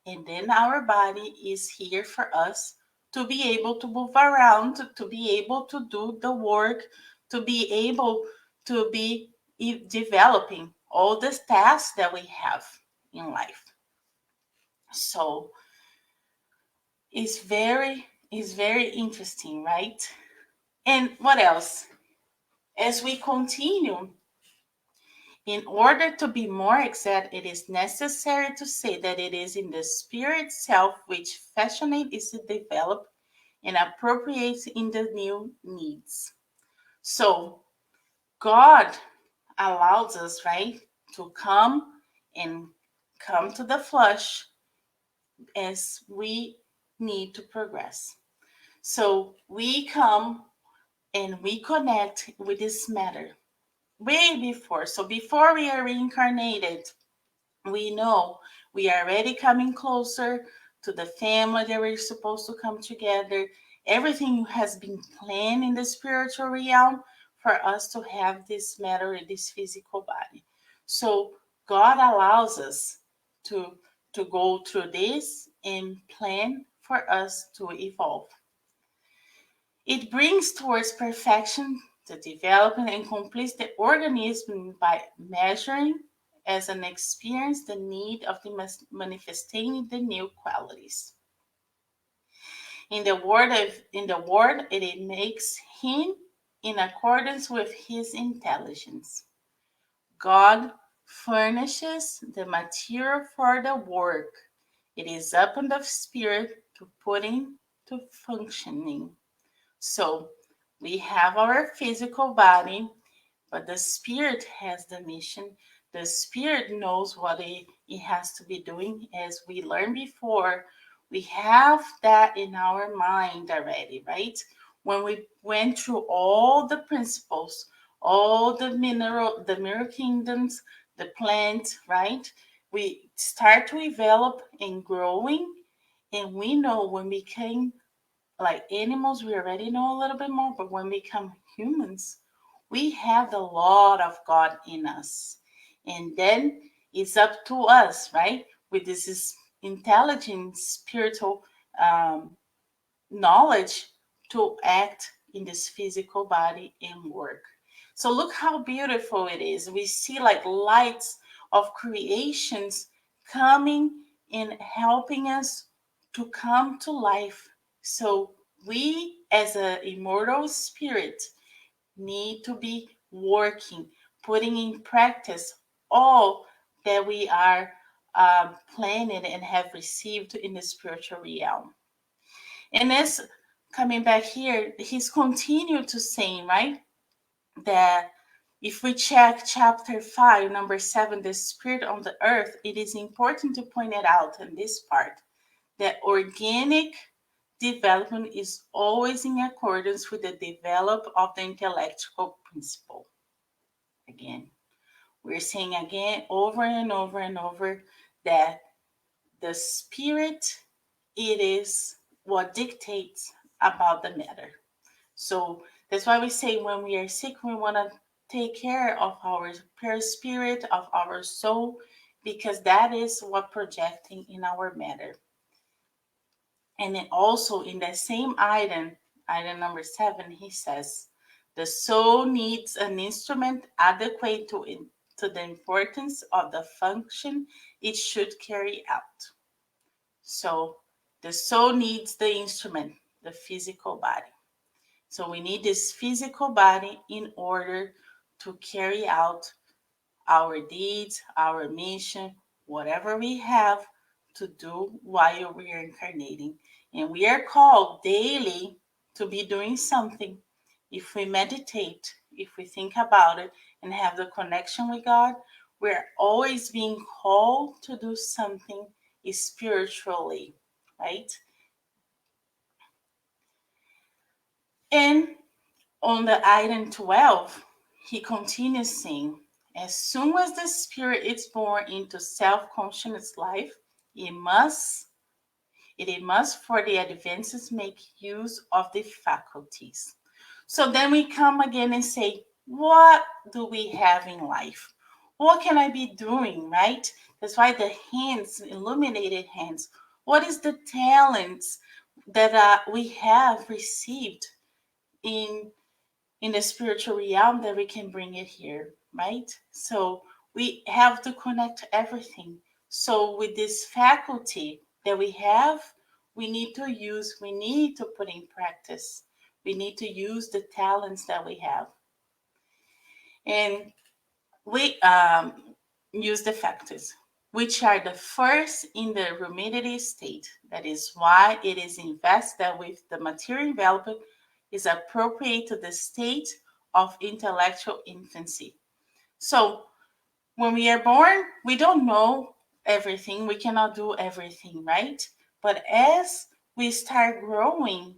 and then our body is here for us to be able to move around, to be able to do the work, to be able to be developing all the tasks that we have in life. So it's very interesting, right? And what else? As we continue, in order to be more exact, it is necessary to say that it is in the spirit self which fashionate is developed and appropriates in the new needs. So God allows us, right, to come and come to the flesh as we need to progress. So we come and we connect with this matter way before. So before we are reincarnated, we know we are already coming closer to the family that we're supposed to come together. Everything has been planned in the spiritual realm for us to have this matter in this physical body. So God allows us to go through this and plan for us to evolve. It brings towards perfection the development and completes the organism by measuring as an experience the need of the manifesting the new qualities. In the word, it makes him in accordance with his intelligence. God furnishes the material for the work. It is up on the spirit to put into functioning. So we have our physical body, but the spirit has the mission. The spirit knows what it has to be doing. As we learned before, we have that in our mind already, right? When we went through all the principles, all the mineral kingdoms, the plant, right? We start to develop and growing, and we know when we came like animals, we already know a little bit more, but when we become humans, we have the lot of God in us. And then it's up to us, right? With this intelligent spiritual knowledge to act in this physical body and work. So look how beautiful it is. We see like lights of creations coming and helping us to come to life. So we as an immortal spirit need to be working, putting in practice all that we are planning and have received in the spiritual realm. And as coming back here, he's continued to saying, right, that if we check chapter 5, number 7, the spirit on the earth, it is important to point it out in this part that organic development is always in accordance with the development of the intellectual principle. Again, We're saying again, over and over and over, that the spirit, it is what dictates about the matter. So that's why we say when we are sick, we want to take care of our spirit, of our soul, because that is what projecting in our matter. And then also in the same item number 7, he says, the soul needs an instrument adequate to the importance of the function it should carry out. So the soul needs the instrument, the physical body. So we need this physical body in order to carry out our deeds, our mission, whatever we have to do while we are incarnating. And we are called daily to be doing something. If we meditate, if we think about it and have the connection with God, we're always being called to do something spiritually, right? And on the item 12, he continues saying, as soon as the spirit is born into self-conscious life, it must, it must for the advances make use of the faculties. So then we come again and say, what do we have in life? What can I be doing, right? That's why the hands, illuminated hands. What is the talents that we have received in the spiritual realm that we can bring it here, right? So we have to connect everything. So with this faculty that we have, we need to put in practice. We need to use the talents that we have. And we use the factors, which are the first in the ruminative state. That is why it is invested with the material development is appropriate to the state of intellectual infancy. So when we are born, we don't know everything. We cannot do everything, right? But as we start growing,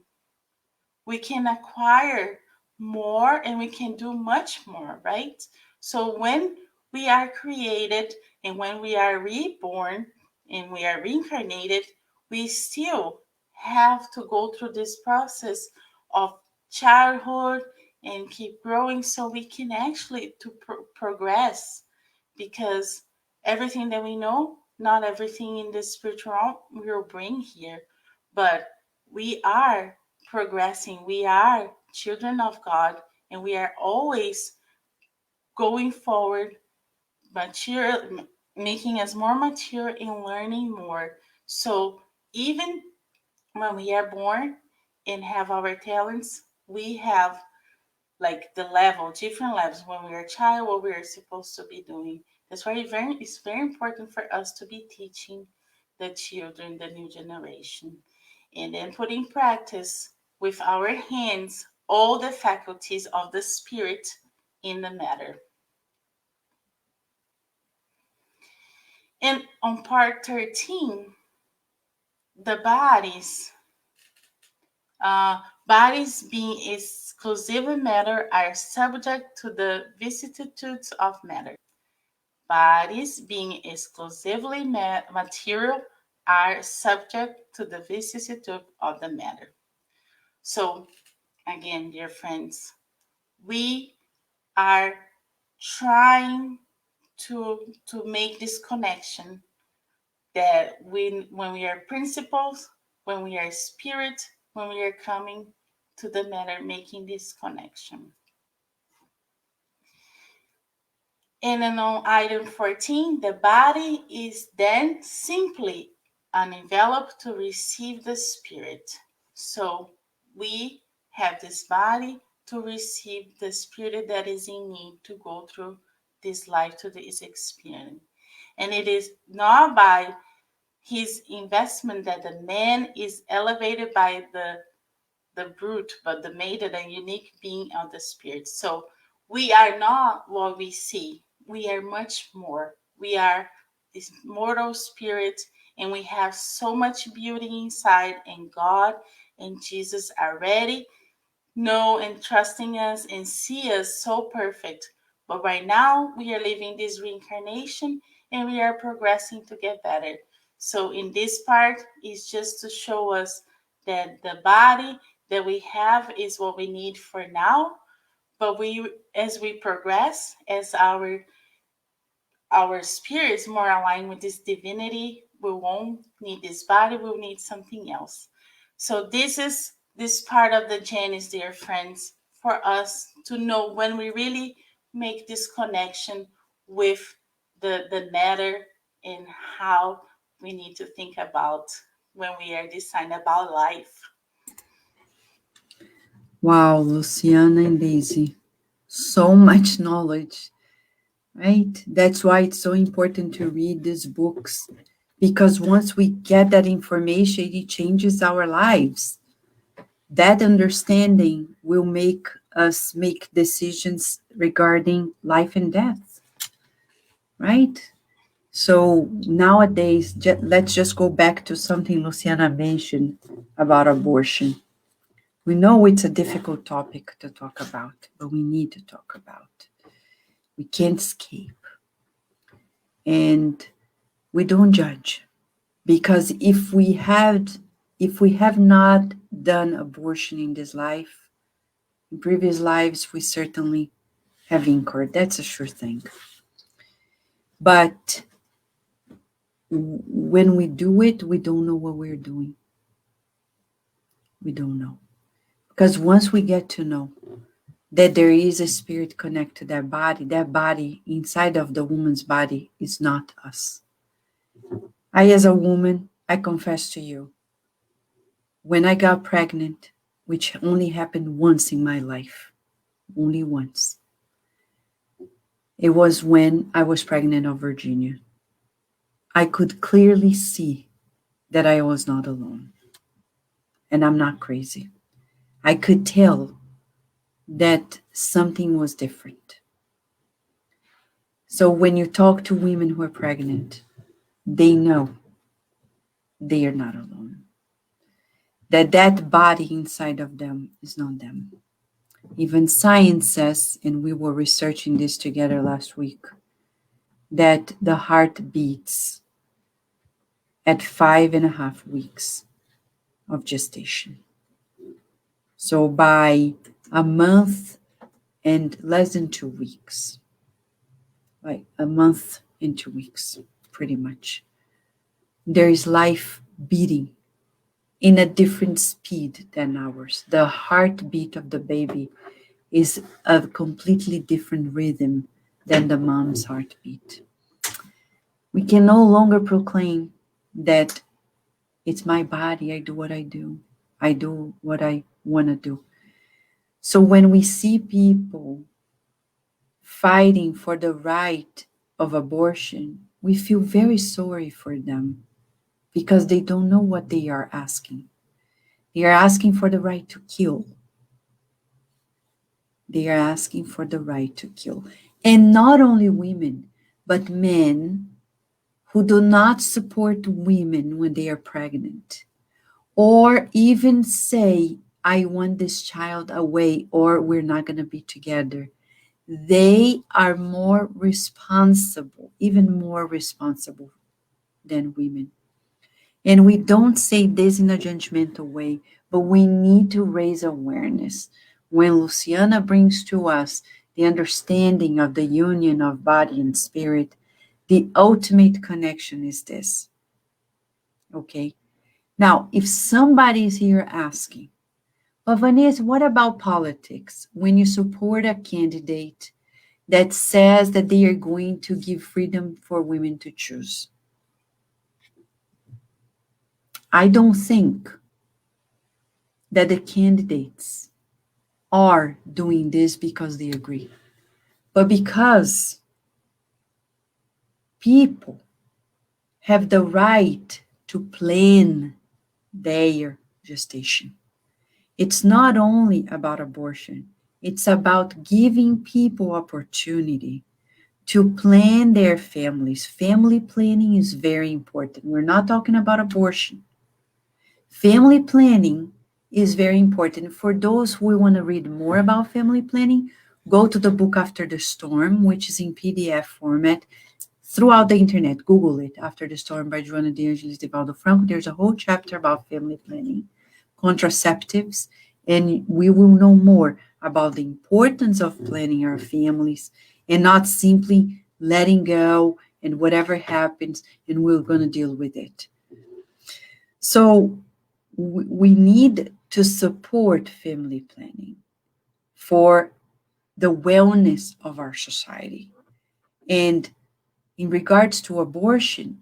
we can acquire more and we can do much more, right? So when we are created and when we are reborn and we are reincarnated, we still have to go through this process of childhood and keep growing so we can actually to progress, because everything that we know, not everything in the spiritual realm will bring here, but we are progressing. We are children of God, and we are always going forward, mature, making us more mature and learning more. So even when we are born and have our talents, we have like the level, different levels when we are a child, what we are supposed to be doing. That's why it's very important for us to be teaching the children, the new generation, and then put in practice with our hands all the faculties of the spirit in the matter. And on part 13, the bodies being exclusive matter are subject to the vicissitudes of matter. Bodies being exclusively material are subject to the vicissitude of the matter. So, again, dear friends, we are trying to make this connection that when we are principles, when we are spirit, when we are coming to the matter, making this connection. And then on item 14, the body is then simply an envelope to receive the spirit. So we have this body to receive the spirit that is in need to go through this life, to this experience. And it is not by his investment that the man is elevated by the brute, but the made it a unique being of the spirit. So we are not what we see. We are much more. We are this mortal spirit, and we have so much beauty inside, and God and Jesus already know and trusting us and see us so perfect. But right now, we are living this reincarnation and we are progressing to get better. So, in this part, is just to show us that the body that we have is what we need for now. But as we progress, as our spirits more aligned with this divinity, we won't need this body, we'll need something else. So this is this part of the Genesis, dear friends, for us to know when we really make this connection with the matter and how we need to think about when we are deciding about life.
Wow, Luciana and Daisy, so much knowledge, right? That's why it's so important to read these books, because once we get that information, it changes our lives. That understanding will make us make decisions regarding life and death, right? So nowadays, let's just go back to something Luciana mentioned about abortion. We know it's a difficult topic to talk about, but we need to talk about. We can't escape. And we don't judge, because if we have not done abortion in this life, in previous lives we certainly have incurred. That's a sure thing. But when we do it, we don't know what we're doing. We don't know. Because once we get to know that there is a spirit connected to that body inside of the woman's body is not us. I, as a woman, I confess to you, when I got pregnant, which only happened once in my life, only once, it was when I was pregnant of Virginia. I could clearly see that I was not alone. And I'm not crazy. I could tell that something was different. So when you talk to women who are pregnant, they know they are not alone. That body inside of them is not them. Even science says, and we were researching this together last week, that the heart beats at 5.5 weeks of gestation. So by a month and less than 2 weeks, like a month and 2 weeks, pretty much, there is life beating in a different speed than ours. The heartbeat of the baby is a completely different rhythm than the mom's heartbeat. We can no longer proclaim that it's my body, I do what I do. I do what I want to do. So when we see people fighting for the right of abortion, we feel very sorry for them, because they don't know what they are asking. They are asking for the right to kill. They are asking for the right to kill. And not only women, but men who do not support women when they are pregnant, or even say, I want this child away, or we're not going to be together. They are more responsible, even more responsible than women. And we don't say this in a judgmental way, but we need to raise awareness. When Luciana brings to us the understanding of the union of body and spirit, the ultimate connection is this. Okay? Now, if somebody is here asking, but Vanessa, what about politics? When you support a candidate that says that they are going to give freedom for women to choose, I don't think that the candidates are doing this because they agree, but because people have the right to plan their gestation. It's not only about abortion, it's about giving people opportunity to plan their families. Family planning is very important. We're not talking about abortion. Family planning is very important. For those who want to read more about family planning, Go to the book After the Storm, which is in PDF format throughout the internet. Google it, After the Storm by Joana de Angelis de Valdo Franco. There's a whole chapter about family planning, contraceptives, and we will know more about the importance of planning our families and not simply letting go and whatever happens and we're going to deal with it. So we need to support family planning for the wellness of our society. And in regards to abortion,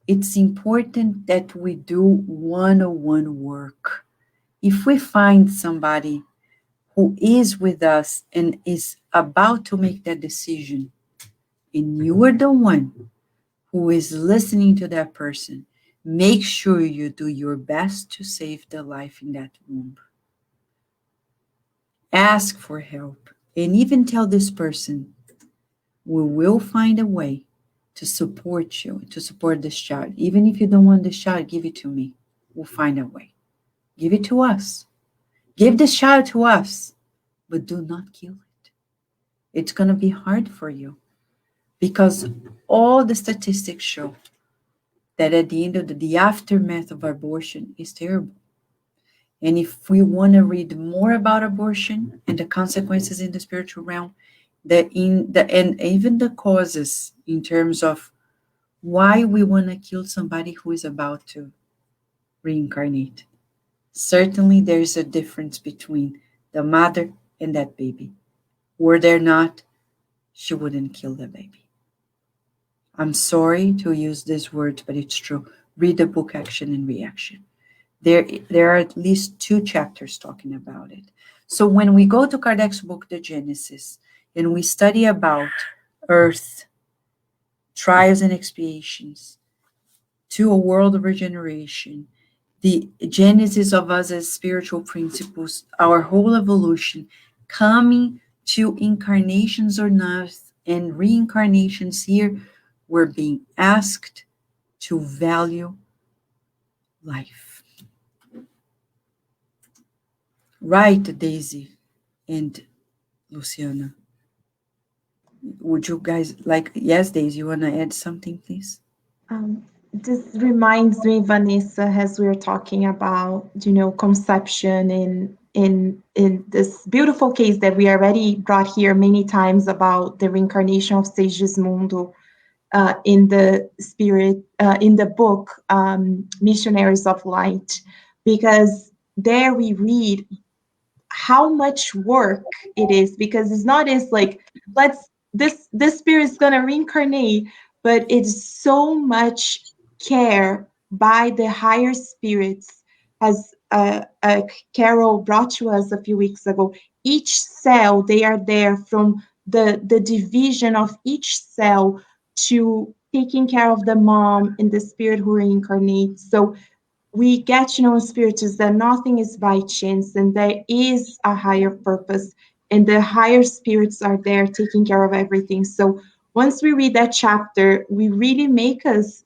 it's important that we do one-on-one work. If we find somebody who is with us and is about to make that decision, and you are the one who is listening to that person, make sure you do your best to save the life in that womb. Ask for help and even tell this person, we will find a way to support you, to support this child. Even if you don't want this child, give it to me. We'll find a way. Give it to us. Give this child to us, but do not kill it. It's going to be hard for you because all the statistics show that at the end of the aftermath of abortion is terrible. And if we want to read more about abortion and the consequences in the spiritual realm, and even the causes in terms of why we want to kill somebody who is about to reincarnate. Certainly, there is a difference between the mother and that baby. Were there not, she wouldn't kill the baby. I'm sorry to use these words, but it's true. Read the book Action and Reaction. There are at least 2 chapters talking about it. So when we go to Kardec's book, The Genesis, and we study about earth, trials and expiations, to a world of regeneration, the genesis of us as spiritual principles, our whole evolution, coming to incarnations on earth and reincarnations here, we're being asked to value life. Right, Daisy and Luciana? Would you guys like, yes, Daisy, you want to add something, please?
This reminds me, Vanessa, as we were talking about, conception in this beautiful case that we already brought here many times about the reincarnation of Segismundo in the spirit, in the book, Missionaries of Light, because there we read how much work it is, because it's not as like, this spirit is going to reincarnate, but it's so much care by the higher spirits, as Carol brought to us a few weeks ago. Each cell, they are there from the division of each cell to taking care of the mom and the spirit who reincarnates. So we get to know in spirit is that nothing is by chance, and there is a higher purpose, and the higher spirits are there taking care of everything. So once we read that chapter, we really make us,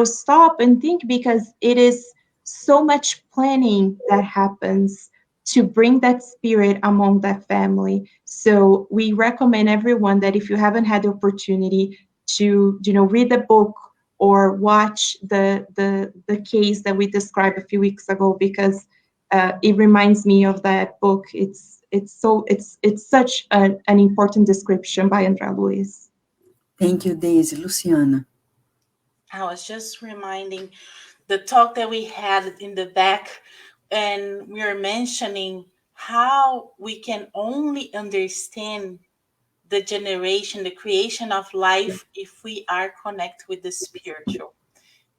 stop and think, because it is so much planning that happens to bring that spirit among that family. So we recommend everyone that if you haven't had the opportunity to, read the book or watch the case that we described a few weeks ago, because it reminds me of that book. It's such an important description by Andrea Luiz.
Thank you, Daisy. Luciana.
I was just reminding the talk that we had in the back, and we were mentioning how we can only understand the generation, the creation of life, if we are connected with the spiritual.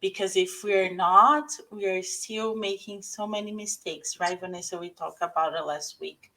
Because if we're not, we are still making so many mistakes, right, Vanessa? We talked about it last week.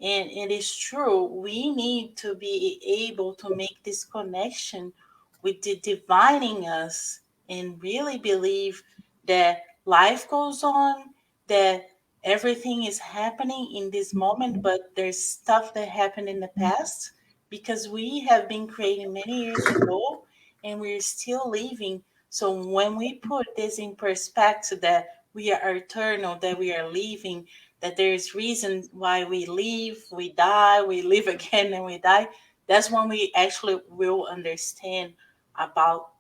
And it is true, we need to be able to make this connection with the divine in us and really believe that life goes on, that everything is happening in this moment, but there's stuff that happened in the past because we have been creating many years ago and we're still living. So when we put this in perspective, that we are eternal, that we are living, that there is reason why we live, we die, we live again, and we die. That's when we actually will understand about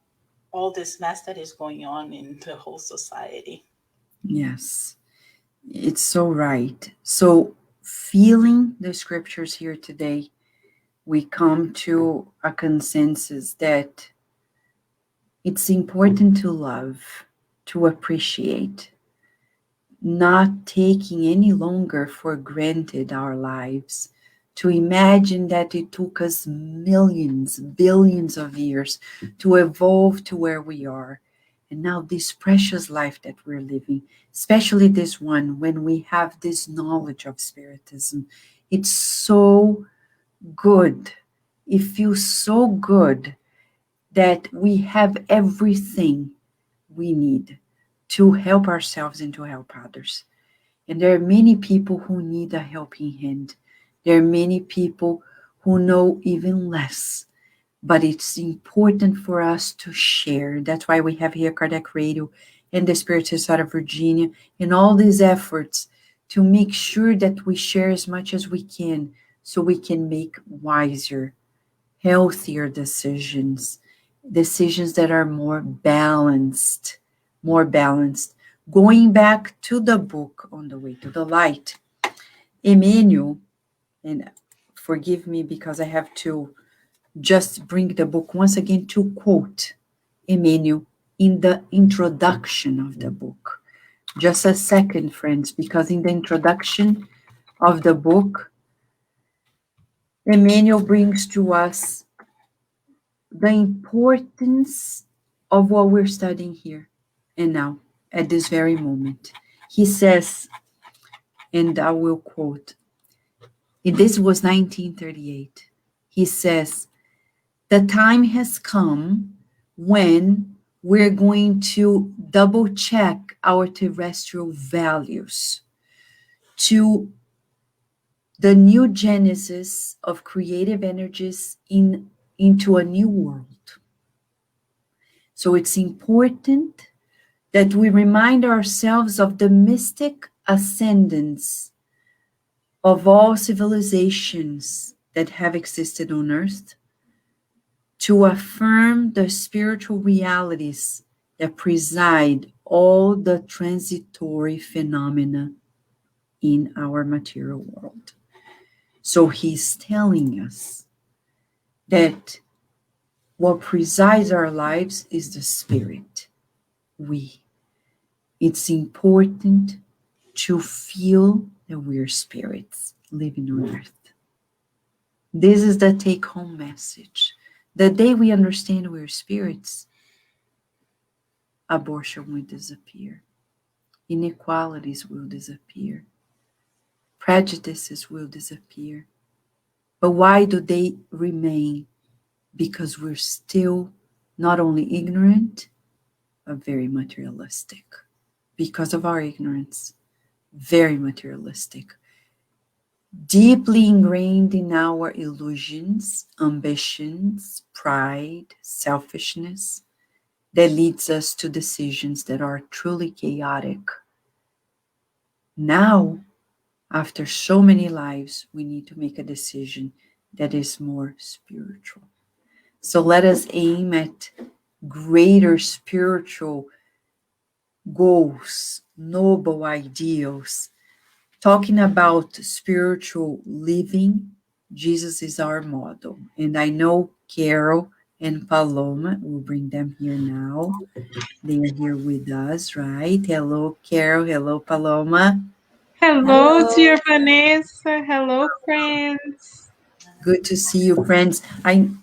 all this mess that is going on in the whole society.
Yes, it's so right. So, feeling the scriptures here today, we come to a consensus that it's important to love, to appreciate, not taking any longer for granted our lives, to imagine that it took us millions, billions of years to evolve to where we are. And now, this precious life that we're living, especially this one, when we have this knowledge of Spiritism, it's so good. It feels so good that we have everything we need to help ourselves and to help others. And there are many people who need a helping hand. There are many people who know even less, but it's important for us to share. That's why we have here Kardec Radio and the Spiritist out of Virginia and all these efforts to make sure that we share as much as we can so we can make wiser, healthier decisions, decisions that are more balanced, more balanced. Going back to the book On the Way to the Light, Emmanuel, and forgive me because I have to just bring the book once again to quote Emmanuel in the introduction of the book. Just a second, friends, because in the introduction of the book, Emmanuel brings to us the importance of what we're studying here and now at this very moment. He says, and I will quote, this was 1938. He says, the time has come when we're going to double check our terrestrial values to the new genesis of creative energies into a new world. So it's important that we remind ourselves of the mystic ascendance of all civilizations that have existed on Earth, to affirm the spiritual realities that preside all the transitory phenomena in our material world. So he's telling us that what presides our lives is the spirit. It's important to feel that we're spirits living on earth. This is the take-home message. The day we understand we're spirits, abortion will disappear. Inequalities will disappear. Prejudices will disappear. But why do they remain? Because we're still not only ignorant, but very materialistic. Because of our ignorance, very materialistic. Deeply ingrained in our illusions, ambitions, pride, selfishness, that leads us to decisions that are truly chaotic. Now, after so many lives, we need to make a decision that is more spiritual. So let us aim at greater spiritual goals, noble ideals. Talking about spiritual living, Jesus is our model. And I know Carol and Paloma, we'll bring them here now. They are here with us, right? Hello, Carol. Hello, Paloma.
Hello, dear Vanessa. Hello, friends.
Good to see you, friends.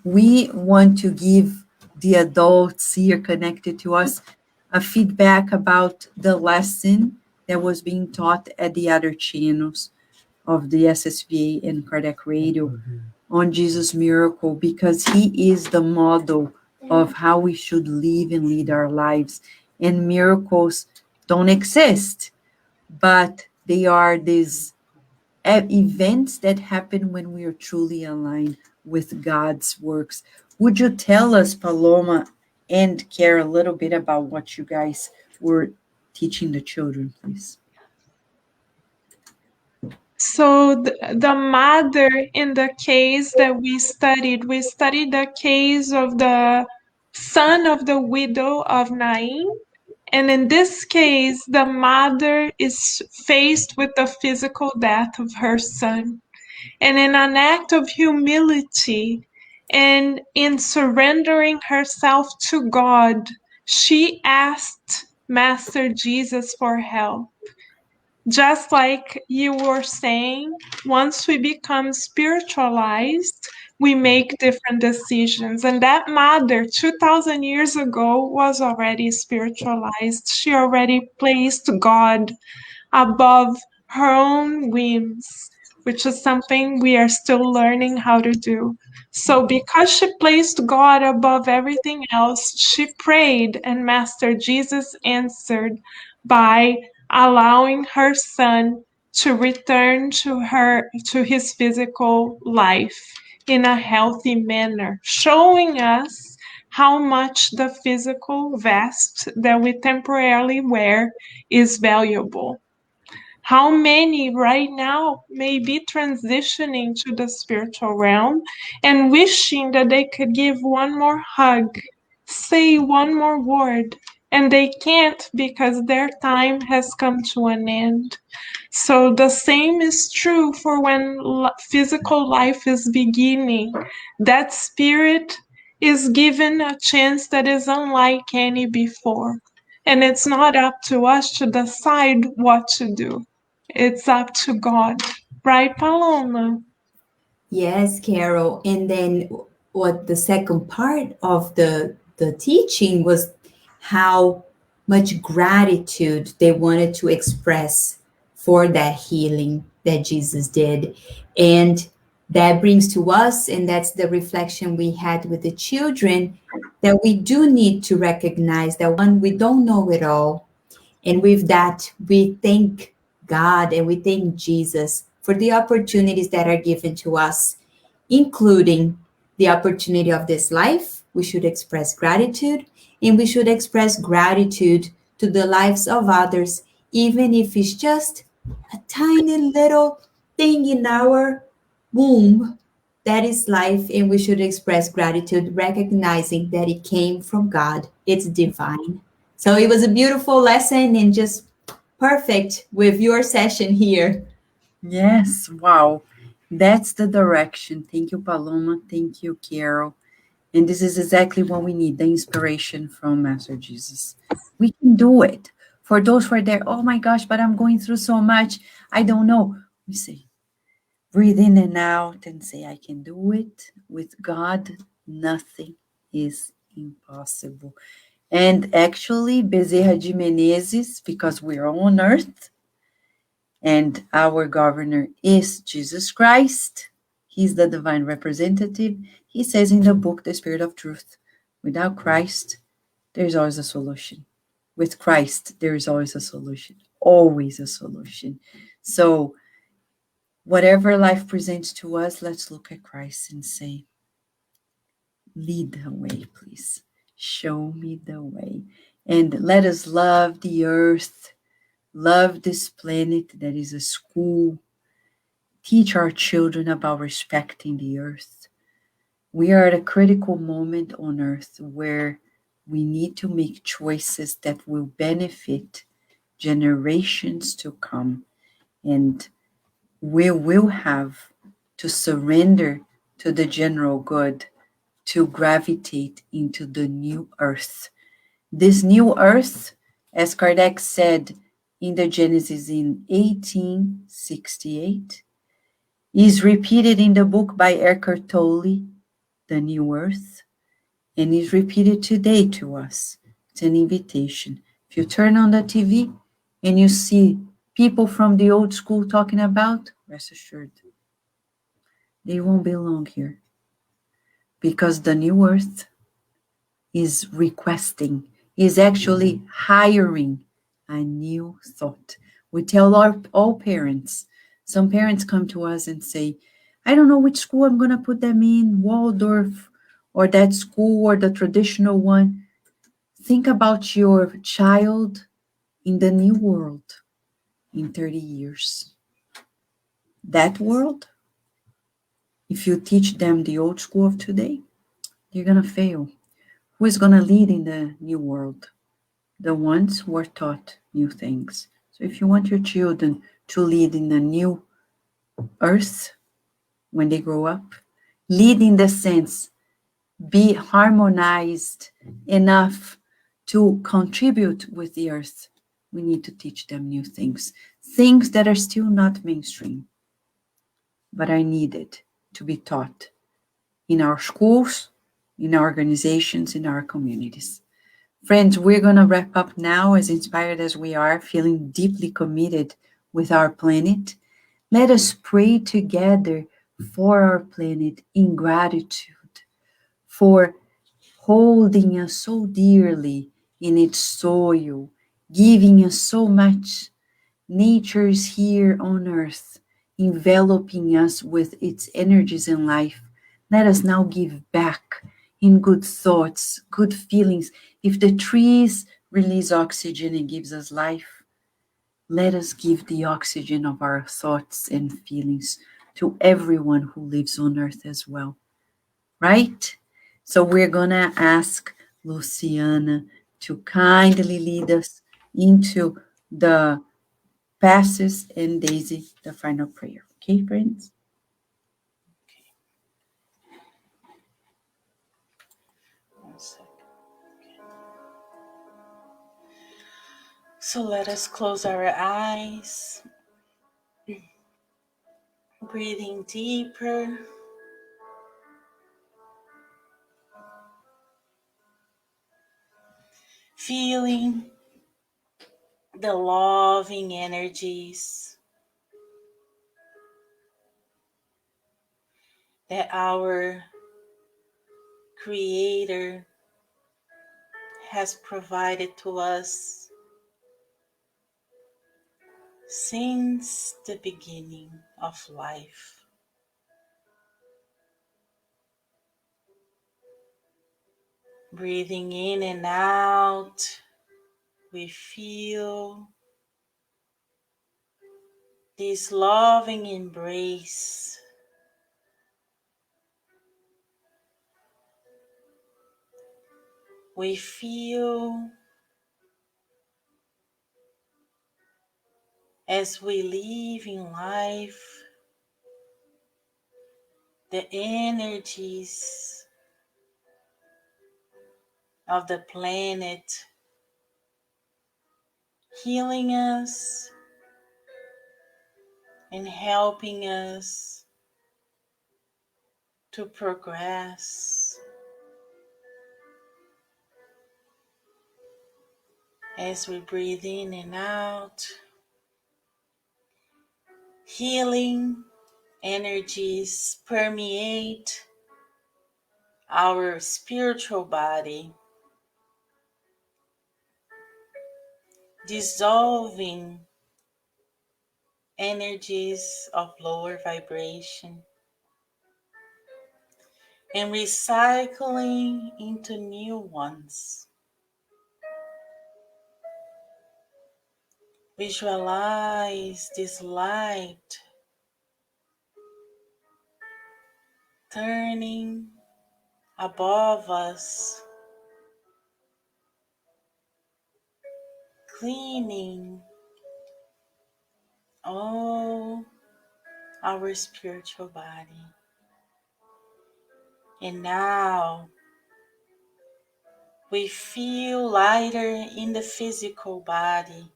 We want to give the adults here connected to us a feedback about the lesson that was being taught at the other channels of the SSVA and Kardec Radio on Jesus' miracle, because he is the model of how we should live and lead our lives. And miracles don't exist, but they are these events that happen when we are truly aligned with God's works. Would you tell us, Paloma and Care, a little bit about what you guys were teaching the children, please?
So the mother in the case that we studied the case of the son of the widow of Nain. And in this case, the mother is faced with the physical death of her son. And in an act of humility and in surrendering herself to God, she asked Master Jesus for help. Just like you were saying, once we become spiritualized, we make different decisions. And that mother 2000 years ago was already spiritualized. She already placed God above her own whims, which is something we are still learning how to do. So, because she placed God above everything else, she prayed, and Master Jesus answered by allowing her son to return to his physical life in a healthy manner, showing us how much the physical vest that we temporarily wear is valuable. How many right now may be transitioning to the spiritual realm and wishing that they could give one more hug, say one more word, and they can't because their time has come to an end. So the same is true for when physical life is beginning. That spirit is given a chance that is unlike any before. And it's not up to us to decide what to do. It's up to God. Right, Paloma?
Yes, Carol. And then what the second part of the teaching was how much gratitude they wanted to express for that healing that Jesus did. And that brings to us, and that's the reflection we had with the children, that we do need to recognize that one, we don't know it all. And with that, we thank God and we thank Jesus for the opportunities that are given to us, including the opportunity of this life. We should express gratitude, and we should express gratitude to the lives of others, even if it's just a tiny little thing in our womb that is life, and we should express gratitude, recognizing that it came from God. It's divine. So it was a beautiful lesson and just perfect with your session here. Yes, wow. That's the direction. Thank you, Paloma. Thank you, Carol. And this is exactly what we need, the inspiration from Master Jesus. We can do it. For those who are there, oh my gosh, but I'm going through so much. I don't know. We say, breathe in and out and say, I can do it. With God, nothing is impossible. And actually, Bezerra de Menezes, because we're on earth and our governor is Jesus Christ, he's the divine representative. He says in the book, The Spirit of Truth, without Christ, there's always a solution. With Christ, there is always a solution, always a solution. So, whatever life presents to us, let's look at Christ and say, lead the way, please. Show me the way. And let us love the earth, love this planet that is a school. Teach our children about respecting the earth. We are at a critical moment on earth where we need to make choices that will benefit generations to come. And we will have to surrender to the general good to gravitate into the new earth. This new earth, as Kardec said in the Genesis in 1868, is repeated in the book by Eckhart Tolle, The New Earth, and is repeated today to us. It's an invitation. If you turn on the TV and you see people from the old school talking about, rest assured, they won't belong here, because the new earth is requesting, is actually hiring a new thought. We tell all parents, some parents come to us and say, I don't know which school I'm going to put them in, Waldorf or that school or the traditional one. Think about your child in the new world in 30 years. That world, if you teach them the old school of today, they're going to fail. Who is going to lead in the new world? The ones who are taught new things. So if you want your children to lead in the new earth when they grow up, lead in the sense, be harmonized enough to contribute with the earth, we need to teach them new things, things that are still not mainstream, but are needed to be taught in our schools, in our organizations, in our communities. Friends, we're going to wrap up now, as inspired as we are, feeling deeply committed with our planet. Let us pray together for our planet in gratitude for holding us so dearly in its soil, giving us so much. Nature is here on earth, enveloping us with its energies and life. Let us now give back in good thoughts, good feelings. If the trees release oxygen and gives us life, let us give the oxygen of our thoughts and feelings to everyone who lives on earth as well. Right? So we're going to ask Luciana to kindly lead us into the passes and Daisy, the final prayer. Okay, friends?
One second. So let us close our eyes, breathing deeper, feeling the loving energies that our Creator has provided to us since the beginning of life. Breathing in and out, we feel this loving embrace. We feel as we live in life the energies of the planet healing us and helping us to progress as we breathe in and out. Healing energies permeate our spiritual body, dissolving energies of lower vibration and recycling into new ones. Visualize this light turning above us, cleaning all our spiritual body. And now we feel lighter in the physical body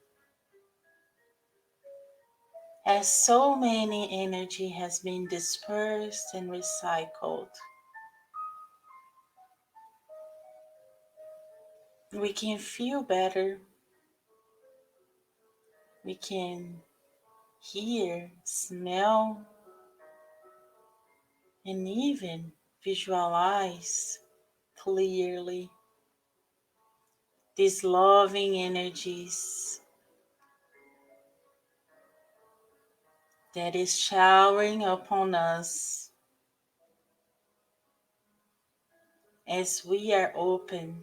as so many energy has been dispersed and recycled. We can feel better. We can hear, smell, and even visualize clearly these loving energies that is showering upon us as we are open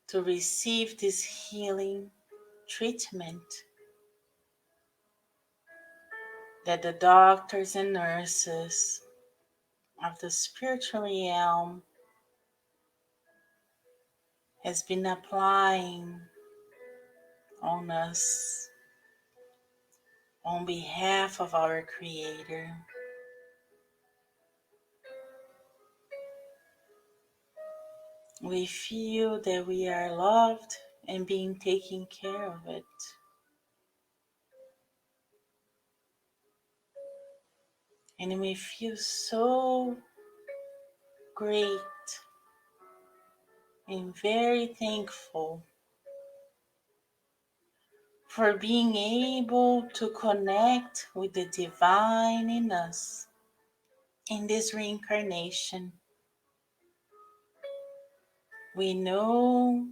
to receive this healing treatment. that the doctors and nurses of the spiritual realm has been applying on us on behalf of our Creator. We feel that we are loved and being taken care of it. And we feel so great and very thankful for being able to connect with the divine in us in this reincarnation. We know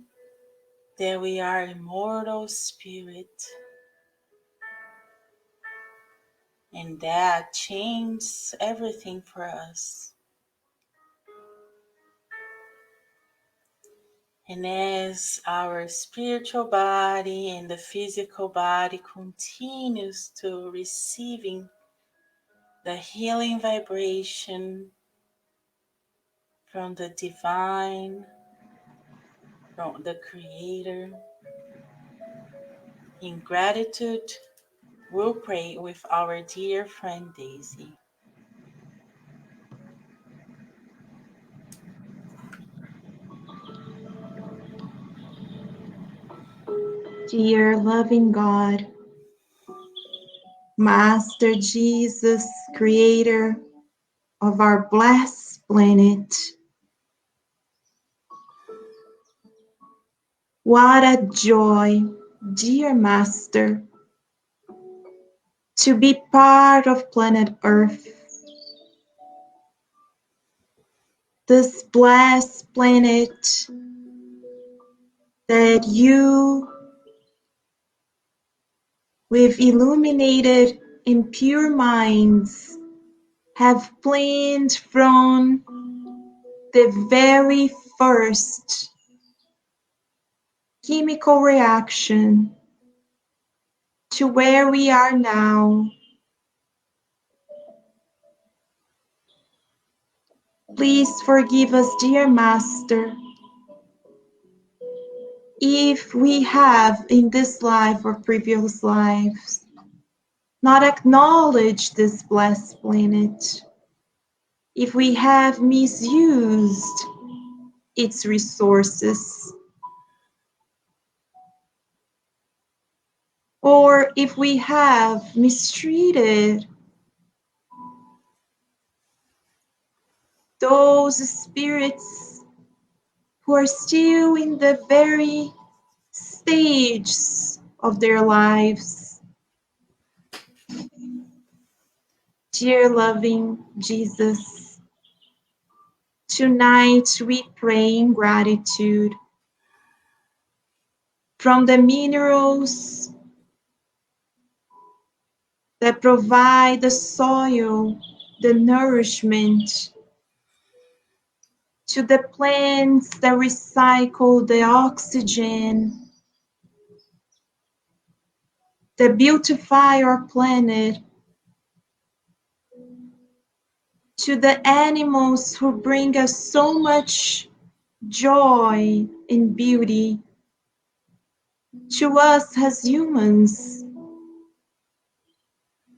that we are immortal spirit, and that changes everything for us. And as our spiritual body and the physical body continues to receiving the healing vibration from the divine, from the Creator, in gratitude, we'll pray with our dear friend Daisy.
Dear loving God, Master Jesus, Creator of our blessed planet, what a joy, dear Master, to be part of planet Earth, this blessed planet that you, with illuminated and pure minds, have planned from the very first chemical reaction to where we are now. Please forgive us, dear Master, if we have in this life or previous lives not acknowledged this blessed planet, if we have misused its resources, or if we have mistreated those spirits who are still in the very stages of their lives. Dear loving Jesus, tonight we pray in gratitude from the minerals that provide the soil, the nourishment, to the plants that recycle the oxygen, that beautify our planet, to the animals who bring us so much joy and beauty, to us as humans,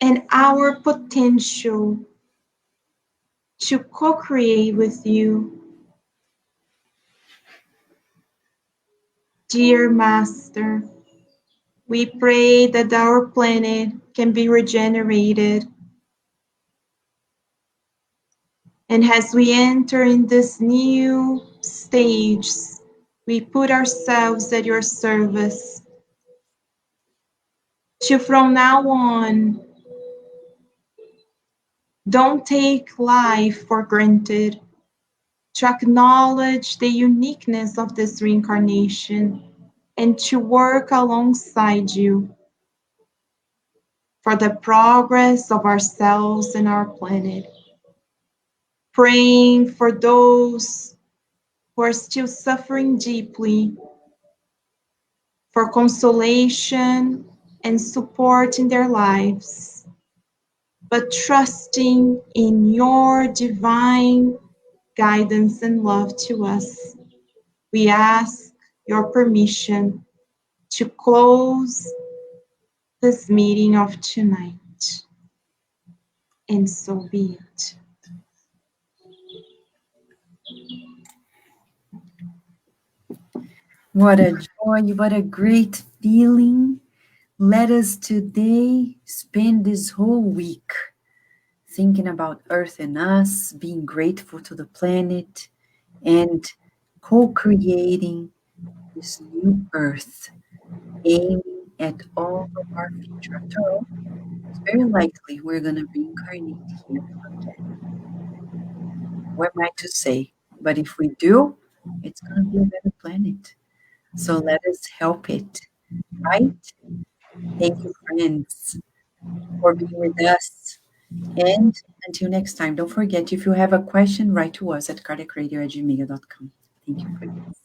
and our potential to co-create with you. Dear Master, we pray that our planet can be regenerated. And as we enter in this new stage, we put ourselves at your service to from now on, don't take life for granted, to acknowledge the uniqueness of this reincarnation and to work alongside you for the progress of ourselves and our planet. Praying for those who are still suffering deeply, for consolation and support in their lives. but trusting in your divine guidance and love to us, we ask your permission to close this meeting of tonight, and so be it.
What a joy, what a great feeling. Let us today spend this whole week thinking about Earth and us, being grateful to the planet, and co-creating this new Earth, aiming at all of our future. After all, it's very likely we're going to reincarnate here someday. What am I to say? But if we do, it's going to be a better planet. So let us help it, right? Thank you, friends, for being with us. And until next time, don't forget, if you have a question, write to us at cardiacradio@gmail.com. Thank you for this.